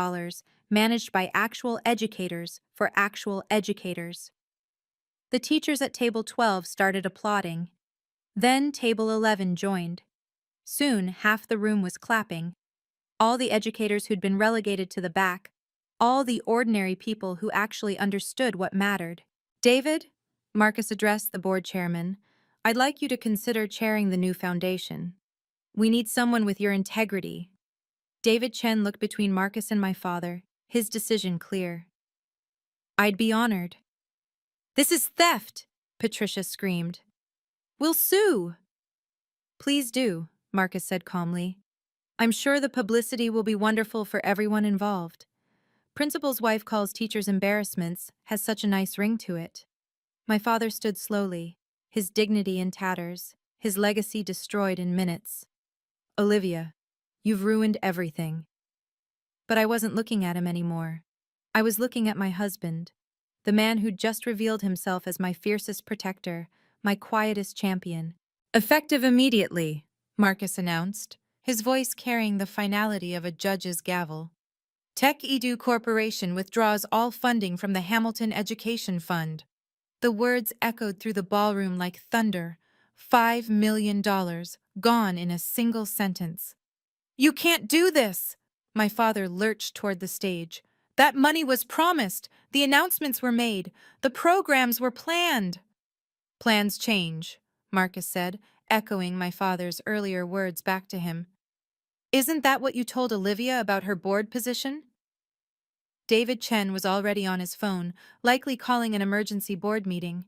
managed by actual educators for actual educators. The teachers at Table 12 started applauding. Then Table 11 joined. Soon, half the room was clapping. All the educators who'd been relegated to the back, all the ordinary people who actually understood what mattered. David, Marcus addressed the board chairman, I'd like you to consider chairing the new foundation. We need someone with your integrity. David Chen looked between Marcus and my father, his decision clear. I'd be honored. This is theft, Patricia screamed. We'll sue. Please do, Marcus said calmly. I'm sure the publicity will be wonderful for everyone involved. Principal's wife calls teachers embarrassments, has such a nice ring to it. My father stood slowly, his dignity in tatters, his legacy destroyed in minutes. Olivia, you've ruined everything. But I wasn't looking at him anymore. I was looking at my husband, the man who'd just revealed himself as my fiercest protector, my quietest champion. Effective immediately, Marcus announced, his voice carrying the finality of a judge's gavel. TechEdu Corporation withdraws all funding from the Hamilton Education Fund. The words echoed through the ballroom like thunder. $5 million, gone in a single sentence. You can't do this! My father lurched toward the stage. That money was promised. The announcements were made. The programs were planned. Plans change, Marcus said, echoing my father's earlier words back to him. Isn't that what you told Olivia about her board position? David Chen was already on his phone, likely calling an emergency board meeting.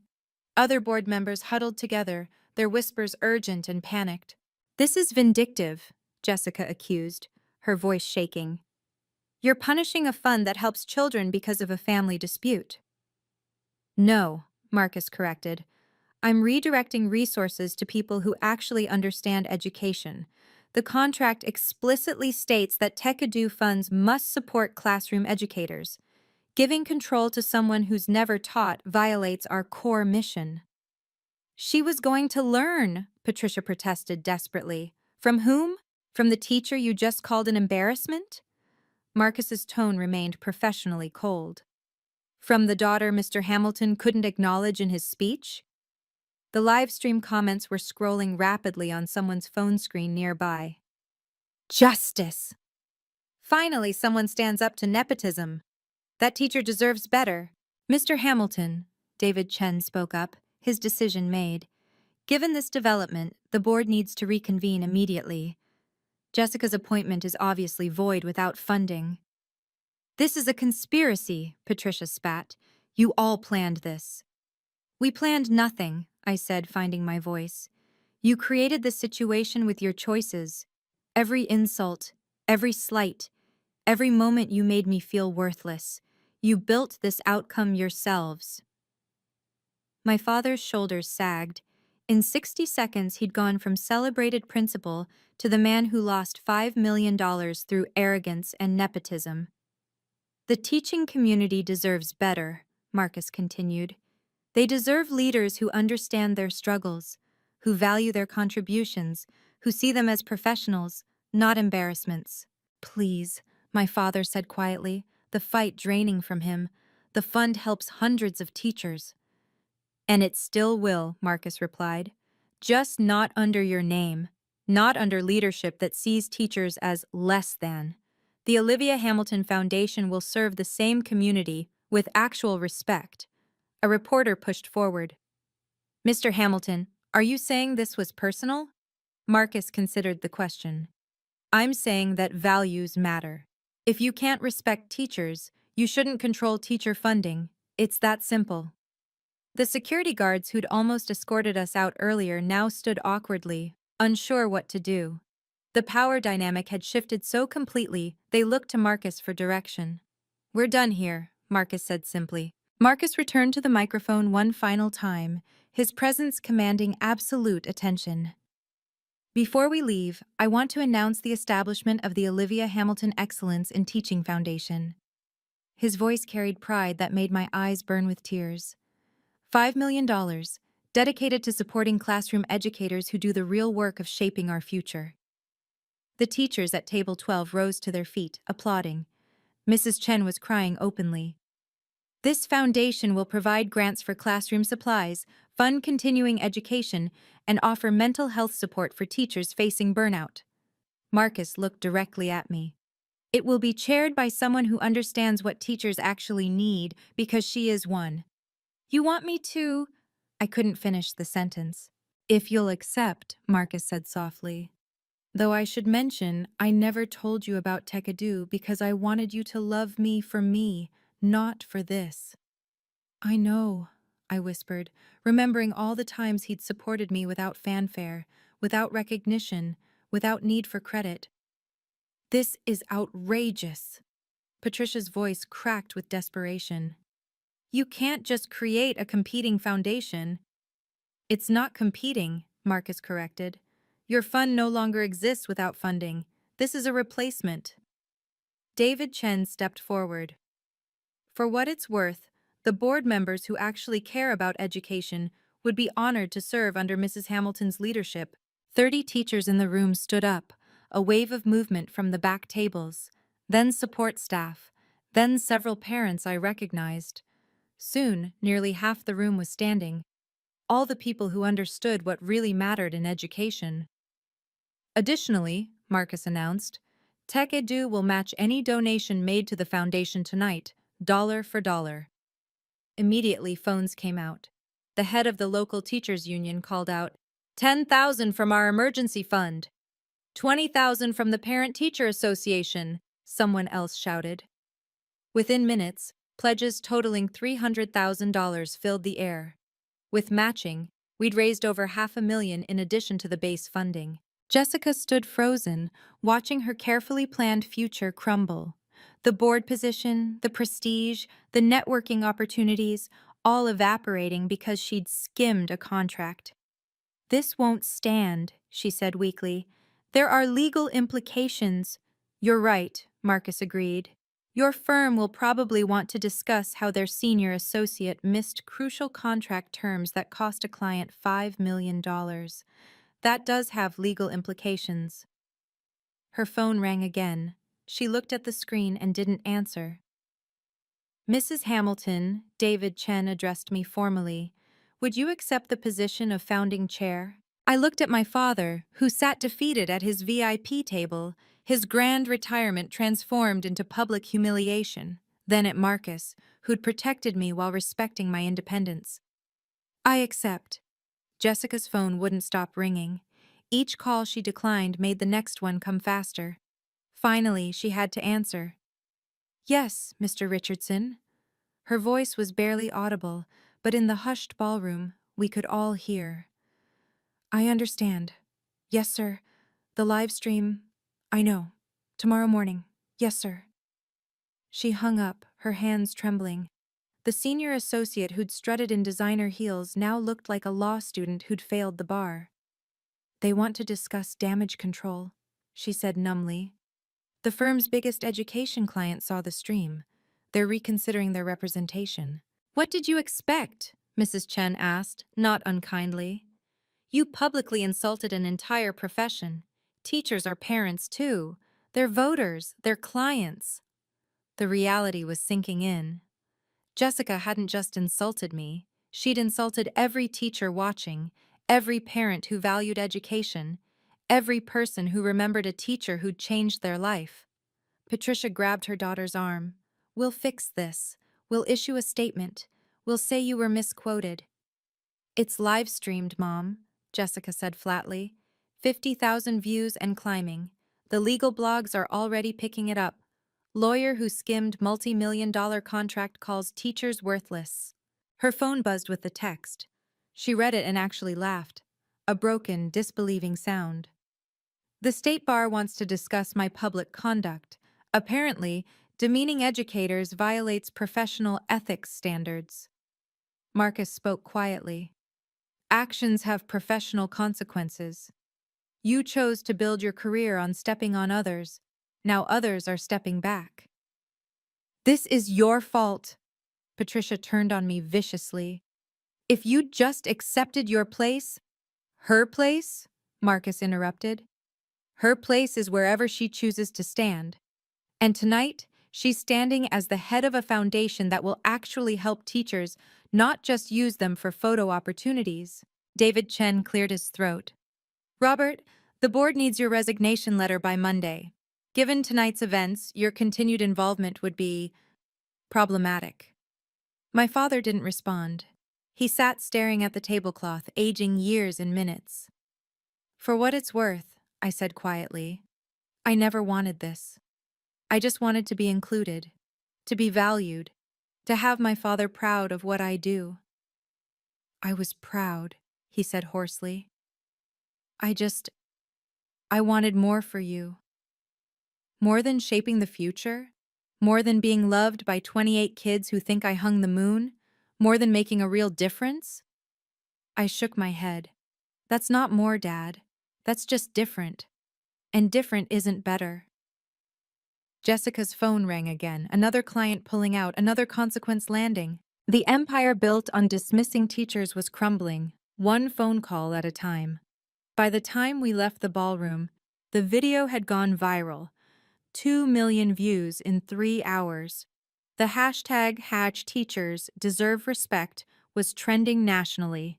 Other board members huddled together, their whispers urgent and panicked. This is vindictive, Jessica accused, her voice shaking. You're punishing a fund that helps children because of a family dispute. No, Marcus corrected. I'm redirecting resources to people who actually understand education. The contract explicitly states that TechEdu funds must support classroom educators. Giving control to someone who's never taught violates our core mission. She was going to learn, Patricia protested desperately. From whom? From the teacher you just called an embarrassment? Marcus's tone remained professionally cold. From the daughter Mr. Hamilton couldn't acknowledge in his speech? The live stream comments were scrolling rapidly on someone's phone screen nearby. Justice! Finally, someone stands up to nepotism. That teacher deserves better. Mr. Hamilton, David Chen spoke up, his decision made. Given this development, the board needs to reconvene immediately. Jessica's appointment is obviously void without funding. This is a conspiracy, Patricia spat. You all planned this. We planned nothing, I said, finding my voice. You created this situation with your choices. Every insult, every slight, every moment you made me feel worthless. You built this outcome yourselves. My father's shoulders sagged. In 60 seconds, he'd gone from celebrated principal to the man who lost $5 million through arrogance and nepotism. The teaching community deserves better, Marcus continued. They deserve leaders who understand their struggles, who value their contributions, who see them as professionals, not embarrassments. Please, my father said quietly, the fight draining from him. The fund helps hundreds of teachers. And it still will, Marcus replied. Just not under your name, not under leadership that sees teachers as less than. The Olivia Hamilton Foundation will serve the same community with actual respect. A reporter pushed forward. Mr. Hamilton, are you saying this was personal? Marcus considered the question. I'm saying that values matter. If you can't respect teachers, you shouldn't control teacher funding. It's that simple. The security guards who'd almost escorted us out earlier now stood awkwardly, unsure what to do. The power dynamic had shifted so completely, they looked to Marcus for direction. We're done here, Marcus said simply. Marcus returned to the microphone one final time, his presence commanding absolute attention. Before we leave, I want to announce the establishment of the Olivia Hamilton Excellence in Teaching Foundation. His voice carried pride that made my eyes burn with tears. $5 million, dedicated to supporting classroom educators who do the real work of shaping our future. The teachers at table 12 rose to their feet, applauding. Mrs. Chen was crying openly. This foundation will provide grants for classroom supplies, fund continuing education, and offer mental health support for teachers facing burnout. Marcus looked directly at me. It will be chaired by someone who understands what teachers actually need, because she is one. You want me to? I couldn't finish the sentence. If you'll accept, Marcus said softly. Though I should mention, I never told you about Tekadu because I wanted you to love me for me, not for this. I know, I whispered, remembering all the times he'd supported me without fanfare, without recognition, without need for credit. This is outrageous. Patricia's voice cracked with desperation. You can't just create a competing foundation. It's not competing, Marcus corrected. Your fund no longer exists without funding. This is a replacement. David Chen stepped forward. For what it's worth, the board members who actually care about education would be honored to serve under Mrs. Hamilton's leadership. 30 teachers in the room stood up, a wave of movement from the back tables, then support staff, then several parents I recognized. Soon, nearly half the room was standing, all the people who understood what really mattered in education. Additionally, Marcus announced, Tech Edu will match any donation made to the foundation tonight, dollar for dollar. Immediately, phones came out. The head of the local teachers union called out, 10,000 from our emergency fund. 20,000 from the Parent-Teacher Association, someone else shouted. Within minutes, pledges totaling $300,000 filled the air. With matching, we'd raised over $500,000 in addition to the base funding. Jessica stood frozen, watching her carefully planned future crumble. The board position, the prestige, the networking opportunities, all evaporating because she'd skimmed a contract. This won't stand, she said weakly. There are legal implications. You're right, Marcus agreed. Your firm will probably want to discuss how their senior associate missed crucial contract terms that cost a client $5 million. That does have legal implications. Her phone rang again. She looked at the screen and didn't answer. Mrs. Hamilton, David Chen addressed me formally. Would you accept the position of founding chair? I looked at my father, who sat defeated at his VIP table, his grand retirement transformed into public humiliation, then at Marcus, who'd protected me while respecting my independence. I accept. Jessica's phone wouldn't stop ringing. Each call she declined made the next one come faster. Finally, she had to answer. Yes, Mr. Richardson. Her voice was barely audible, but in the hushed ballroom, we could all hear. I understand. Yes, sir. The live stream. I know. Tomorrow morning. Yes, sir. She hung up, her hands trembling. The senior associate who'd strutted in designer heels now looked like a law student who'd failed the bar. They want to discuss damage control, she said numbly. The firm's biggest education client saw the stream. They're reconsidering their representation. What did you expect? Mrs. Chen asked, not unkindly. You publicly insulted an entire profession. Teachers are parents, too. They're voters, they're clients. The reality was sinking in. Jessica hadn't just insulted me. She'd insulted every teacher watching, every parent who valued education, every person who remembered a teacher who'd changed their life. Patricia grabbed her daughter's arm. We'll fix this. We'll issue a statement. We'll say you were misquoted. It's live-streamed, Mom, Jessica said flatly. 50,000 views and climbing. The legal blogs are already picking it up. Lawyer who skimmed multi-million-dollar contract calls teachers worthless. Her phone buzzed with the text. She read it and actually laughed. A broken, disbelieving sound. The State Bar wants to discuss my public conduct. Apparently, demeaning educators violates professional ethics standards. Marcus spoke quietly. Actions have professional consequences. You chose to build your career on stepping on others. Now others are stepping back. This is your fault. Patricia turned on me viciously. If you just accepted your place, her place, Marcus interrupted. Her place is wherever she chooses to stand. And tonight, she's standing as the head of a foundation that will actually help teachers, not just use them for photo opportunities. David Chen cleared his throat. Robert, the board needs your resignation letter by Monday. Given tonight's events, your continued involvement would be problematic. My father didn't respond. He sat staring at the tablecloth, aging years in minutes. For what it's worth, I said quietly, I never wanted this. I just wanted to be included, to be valued, to have my father proud of what I do. I was proud, he said hoarsely. I wanted more for you. More than shaping the future? More than being loved by 28 kids who think I hung the moon? More than making a real difference? I shook my head. That's not more, Dad. That's just different. And different isn't better. Jessica's phone rang again, another client pulling out, another consequence landing. The empire built on dismissing teachers was crumbling, one phone call at a time. By the time we left the ballroom, the video had gone viral. 2 million views in 3 hours. The hashtag #HatchTeachers_deserve_respect was trending nationally.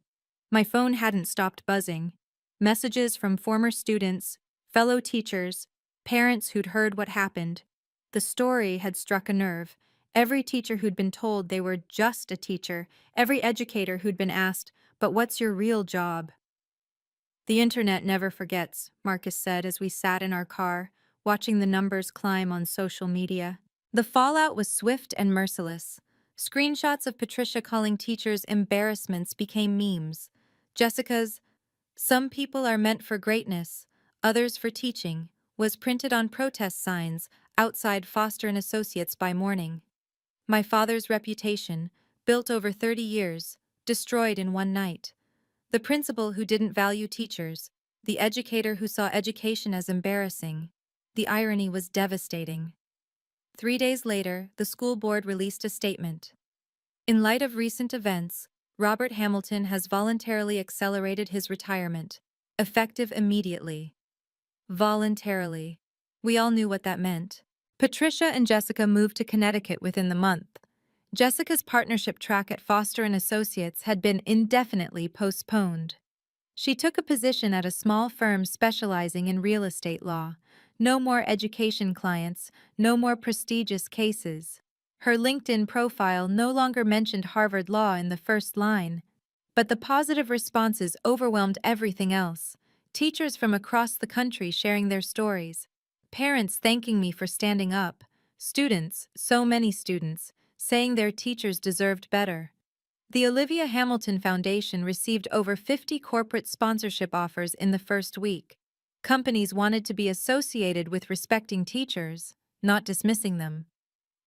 My phone hadn't stopped buzzing. Messages from former students, fellow teachers, parents who'd heard what happened. The story had struck a nerve. Every teacher who'd been told they were just a teacher, every educator who'd been asked, but what's your real job? The internet never forgets, Marcus said as we sat in our car, watching the numbers climb on social media. The fallout was swift and merciless. Screenshots of Patricia calling teachers embarrassments became memes. Jessica's, "Some people are meant for greatness, others for teaching," was printed on protest signs outside Foster and Associates by morning. My father's reputation, built over 30 years, destroyed in one night. The principal who didn't value teachers, the educator who saw education as embarrassing. The irony was devastating. 3 days later, the school board released a statement. In light of recent events, Robert Hamilton has voluntarily accelerated his retirement, effective immediately. Voluntarily. We all knew what that meant. Patricia and Jessica moved to Connecticut within the month. Jessica's partnership track at Foster and Associates had been indefinitely postponed. She took a position at a small firm specializing in real estate law. No more education clients, no more prestigious cases. Her LinkedIn profile no longer mentioned Harvard Law in the first line. But the positive responses overwhelmed everything else. Teachers from across the country sharing their stories. Parents thanking me for standing up. Students, so many students, saying their teachers deserved better. The Olivia Hamilton Foundation received over 50 corporate sponsorship offers in the first week. Companies wanted to be associated with respecting teachers, not dismissing them.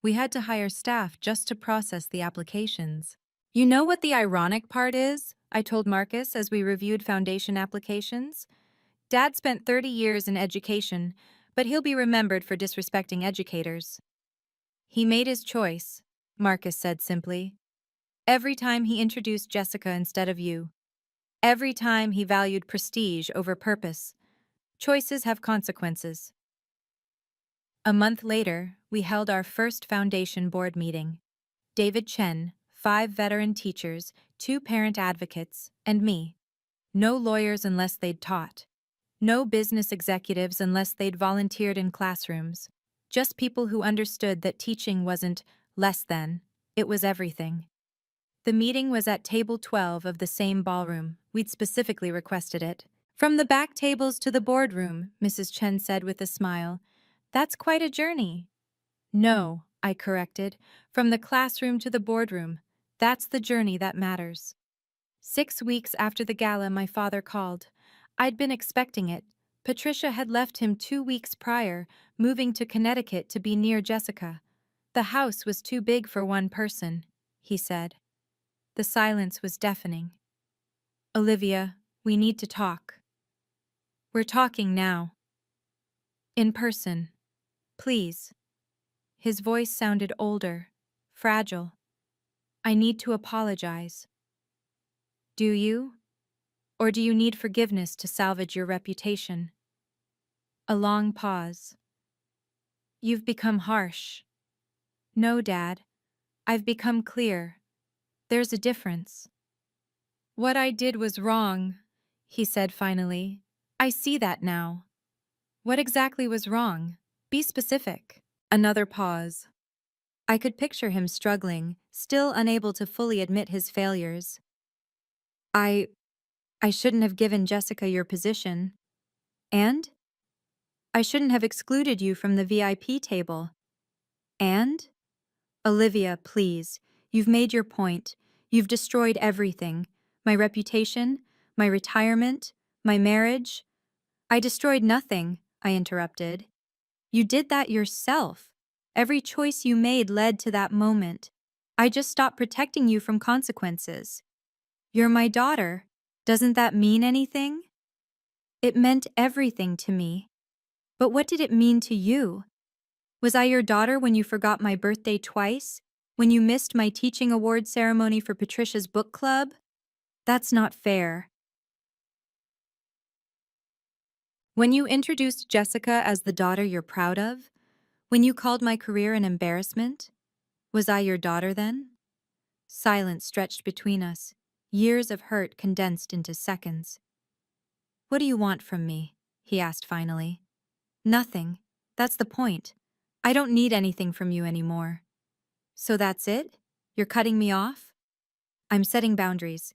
We had to hire staff just to process the applications. You know what the ironic part is? I told Marcus as we reviewed foundation applications. Dad spent 30 years in education, but he'll be remembered for disrespecting educators. He made his choice, Marcus said simply. Every time he introduced Jessica instead of you. Every time he valued prestige over purpose. Choices have consequences. A month later, we held our first foundation board meeting. David Chen, 5 veteran teachers, 2 parent advocates, and me. No lawyers unless they'd taught. No business executives unless they'd volunteered in classrooms. Just people who understood that teaching wasn't less than, it was everything. The meeting was at table 12 of the same ballroom. We'd specifically requested it. From the back tables to the boardroom, Mrs. Chen said with a smile. That's quite a journey. No, I corrected. From the classroom to the boardroom. That's the journey that matters. 6 weeks after the gala, my father called. I'd been expecting it. Patricia had left him 2 weeks prior, moving to Connecticut to be near Jessica. The house was too big for one person, he said. The silence was deafening. Olivia, we need to talk. We're talking now. In person. Please. His voice sounded older, fragile. I need to apologize. Do you? Or do you need forgiveness to salvage your reputation? A long pause. You've become harsh. No, Dad. I've become clear. There's a difference. What I did was wrong, he said finally. I see that now. What exactly was wrong? Be specific. Another pause. I could picture him struggling, still unable to fully admit his failures. I shouldn't have given Jessica your position. And? I shouldn't have excluded you from the VIP table. And? Olivia, please. You've made your point. You've destroyed everything. My reputation, my retirement, my marriage. I destroyed nothing, I interrupted. You did that yourself. Every choice you made led to that moment. I just stopped protecting you from consequences. You're my daughter. Doesn't that mean anything? It meant everything to me. But what did it mean to you? Was I your daughter when you forgot my birthday twice? When you missed my teaching award ceremony for Patricia's book club? That's not fair. When you introduced Jessica as the daughter you're proud of? When you called my career an embarrassment? Was I your daughter then? Silence stretched between us, years of hurt condensed into seconds. What do you want from me? He asked finally. Nothing. That's the point. I don't need anything from you anymore. So that's it? You're cutting me off? I'm setting boundaries.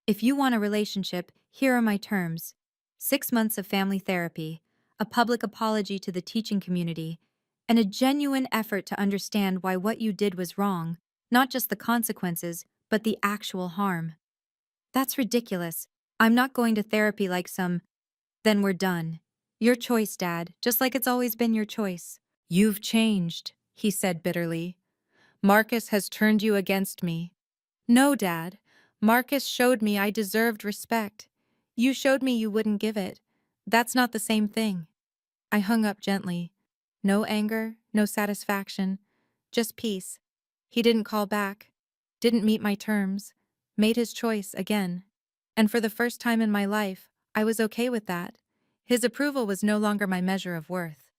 If you want a relationship, here are my terms. 6 months of family therapy, a public apology to the teaching community, and a genuine effort to understand why what you did was wrong, not just the consequences, but the actual harm. That's ridiculous. I'm not going to therapy like some. Then we're done. Your choice, Dad, just like it's always been your choice. You've changed, he said bitterly. Marcus has turned you against me. No, Dad. Marcus showed me I deserved respect. You showed me you wouldn't give it. That's not the same thing. I hung up gently. No anger, no satisfaction, just peace. He didn't call back, didn't meet my terms, made his choice again. And for the first time in my life, I was okay with that. His approval was no longer my measure of worth.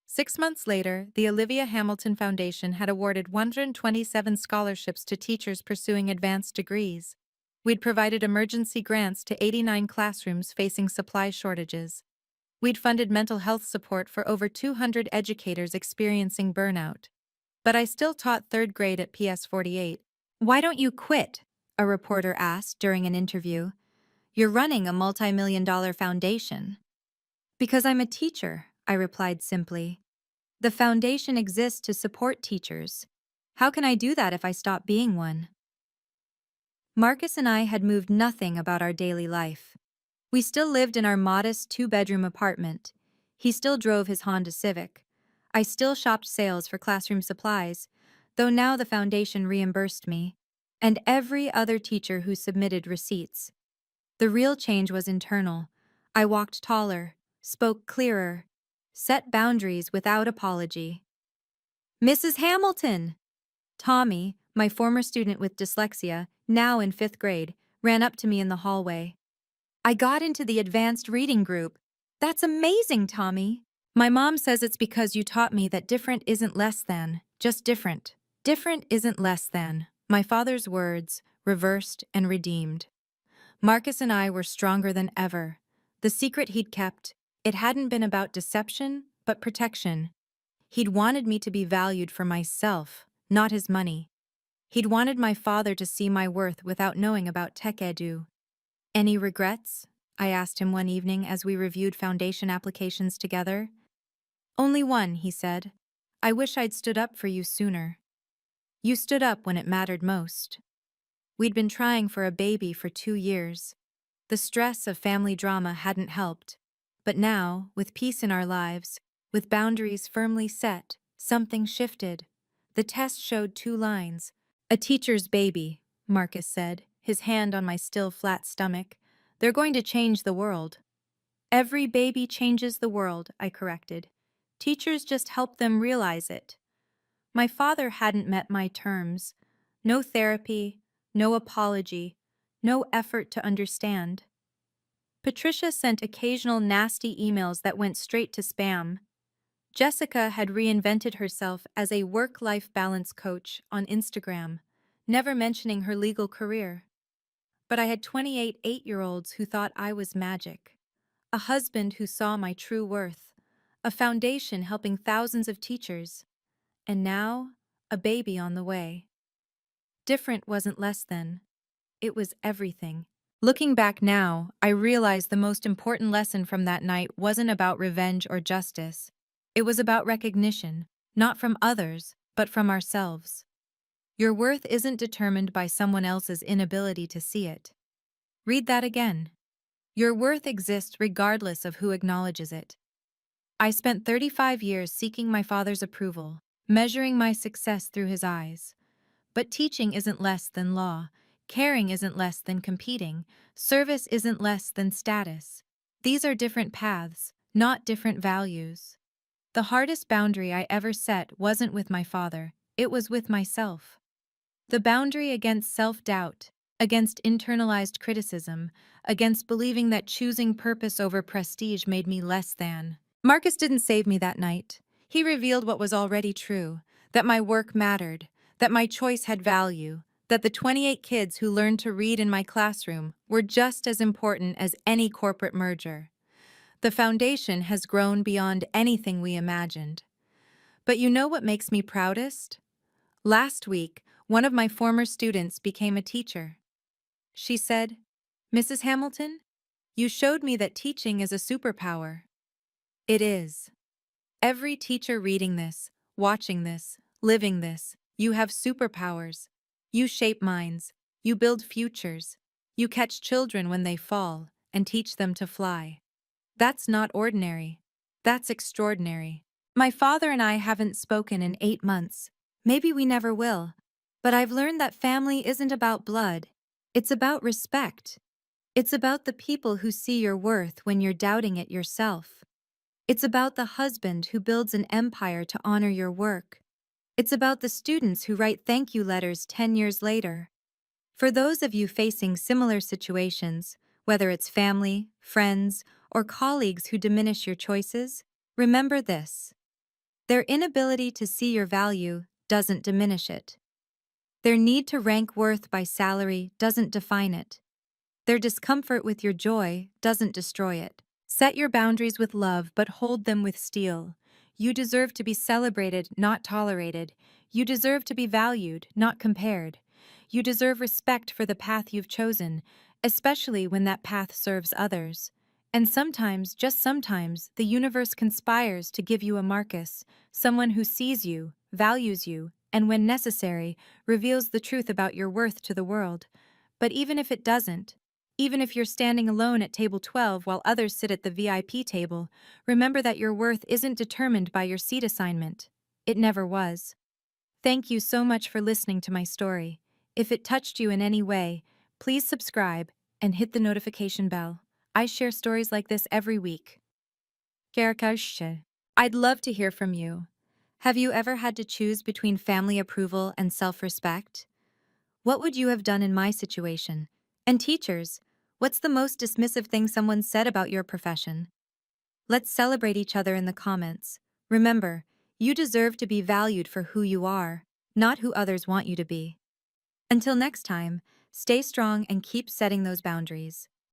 6 months later, the Olivia Hamilton Foundation had awarded 127 scholarships to teachers pursuing advanced degrees. We'd provided emergency grants to 89 classrooms facing supply shortages. We'd funded mental health support for over 200 educators experiencing burnout. But I still taught third grade at PS 48. "Why don't you quit?" a reporter asked during an interview. "You're running a multi-million-dollar foundation." "Because I'm a teacher," I replied simply. "The foundation exists to support teachers. How can I do that if I stop being one?" Marcus and I had moved nothing about our daily life. We still lived in our modest two-bedroom apartment. He still drove his Honda Civic. I still shopped sales for classroom supplies, though now the foundation reimbursed me, and every other teacher who submitted receipts. The real change was internal. I walked taller, spoke clearer, set boundaries without apology. "Mrs. Hamilton!" Tommy, my former student with dyslexia, now in 5th grade, ran up to me in the hallway. "I got into the advanced reading group." "That's amazing, Tommy." "My mom says it's because you taught me that different isn't less than, just different." Different isn't less than. My father's words, reversed and redeemed. Marcus and I were stronger than ever. The secret he'd kept, it hadn't been about deception, but protection. He'd wanted me to be valued for myself, not his money. He'd wanted my father to see my worth without knowing about tech edu. "Any regrets?" I asked him one evening as we reviewed foundation applications together. "Only one," he said. "I wish I'd stood up for you sooner." "You stood up when it mattered most." We'd been trying for a baby for 2 years. The stress of family drama hadn't helped. But now, with peace in our lives, with boundaries firmly set, something shifted. The test showed 2 lines. "A teacher's baby," Marcus said, his hand on my still flat stomach. "They're going to change the world." "Every baby changes the world," I corrected. "Teachers just help them realize it." My father hadn't met my terms. No therapy, no apology, no effort to understand. Patricia sent occasional nasty emails that went straight to spam. Jessica had reinvented herself as a work-life balance coach on Instagram, never mentioning her legal career. But I had 28 eight-year-olds who thought I was magic, a husband who saw my true worth, a foundation helping thousands of teachers, and now, a baby on the way. Different wasn't less than. It was everything. Looking back now, I realize the most important lesson from that night wasn't about revenge or justice. It was about recognition, not from others, but from ourselves. Your worth isn't determined by someone else's inability to see it. Read that again. Your worth exists regardless of who acknowledges it. I spent 35 years seeking my father's approval, measuring my success through his eyes. But teaching isn't less than law. Caring isn't less than competing. Service isn't less than status. These are different paths, not different values. The hardest boundary I ever set wasn't with my father, it was with myself. The boundary against self-doubt, against internalized criticism, against believing that choosing purpose over prestige made me less than. Marcus didn't save me that night. He revealed what was already true, that my work mattered, that my choice had value, that the 28 kids who learned to read in my classroom were just as important as any corporate merger. The foundation has grown beyond anything we imagined. But you know what makes me proudest? Last week, one of my former students became a teacher. She said, "Mrs. Hamilton, you showed me that teaching is a superpower." It is. Every teacher reading this, watching this, living this, you have superpowers. You shape minds. You build futures. You catch children when they fall and teach them to fly. That's not ordinary. That's extraordinary. My father and I haven't spoken in 8 months. Maybe we never will. But I've learned that family isn't about blood. It's about respect. It's about the people who see your worth when you're doubting it yourself. It's about the husband who builds an empire to honor your work. It's about the students who write thank you letters 10 years later. For those of you facing similar situations, whether it's family, friends, or colleagues who diminish your choices, remember this. Their inability to see your value doesn't diminish it. Their need to rank worth by salary doesn't define it. Their discomfort with your joy doesn't destroy it. Set your boundaries with love, but hold them with steel. You deserve to be celebrated, not tolerated. You deserve to be valued, not compared. You deserve respect for the path you've chosen, especially when that path serves others. And sometimes, just sometimes, the universe conspires to give you a Marcus, someone who sees you, values you, and when necessary, reveals the truth about your worth to the world. But even if it doesn't, even if you're standing alone at table 12 while others sit at the VIP table, remember that your worth isn't determined by your seat assignment. It never was. Thank you so much for listening to my story. If it touched you in any way, please subscribe and hit the notification bell. I share stories like this every week. Gerkashe. I'd love to hear from you. Have you ever had to choose between family approval and self-respect? What would you have done in my situation? And teachers, what's the most dismissive thing someone said about your profession? Let's celebrate each other in the comments. Remember, you deserve to be valued for who you are, not who others want you to be. Until next time, stay strong and keep setting those boundaries.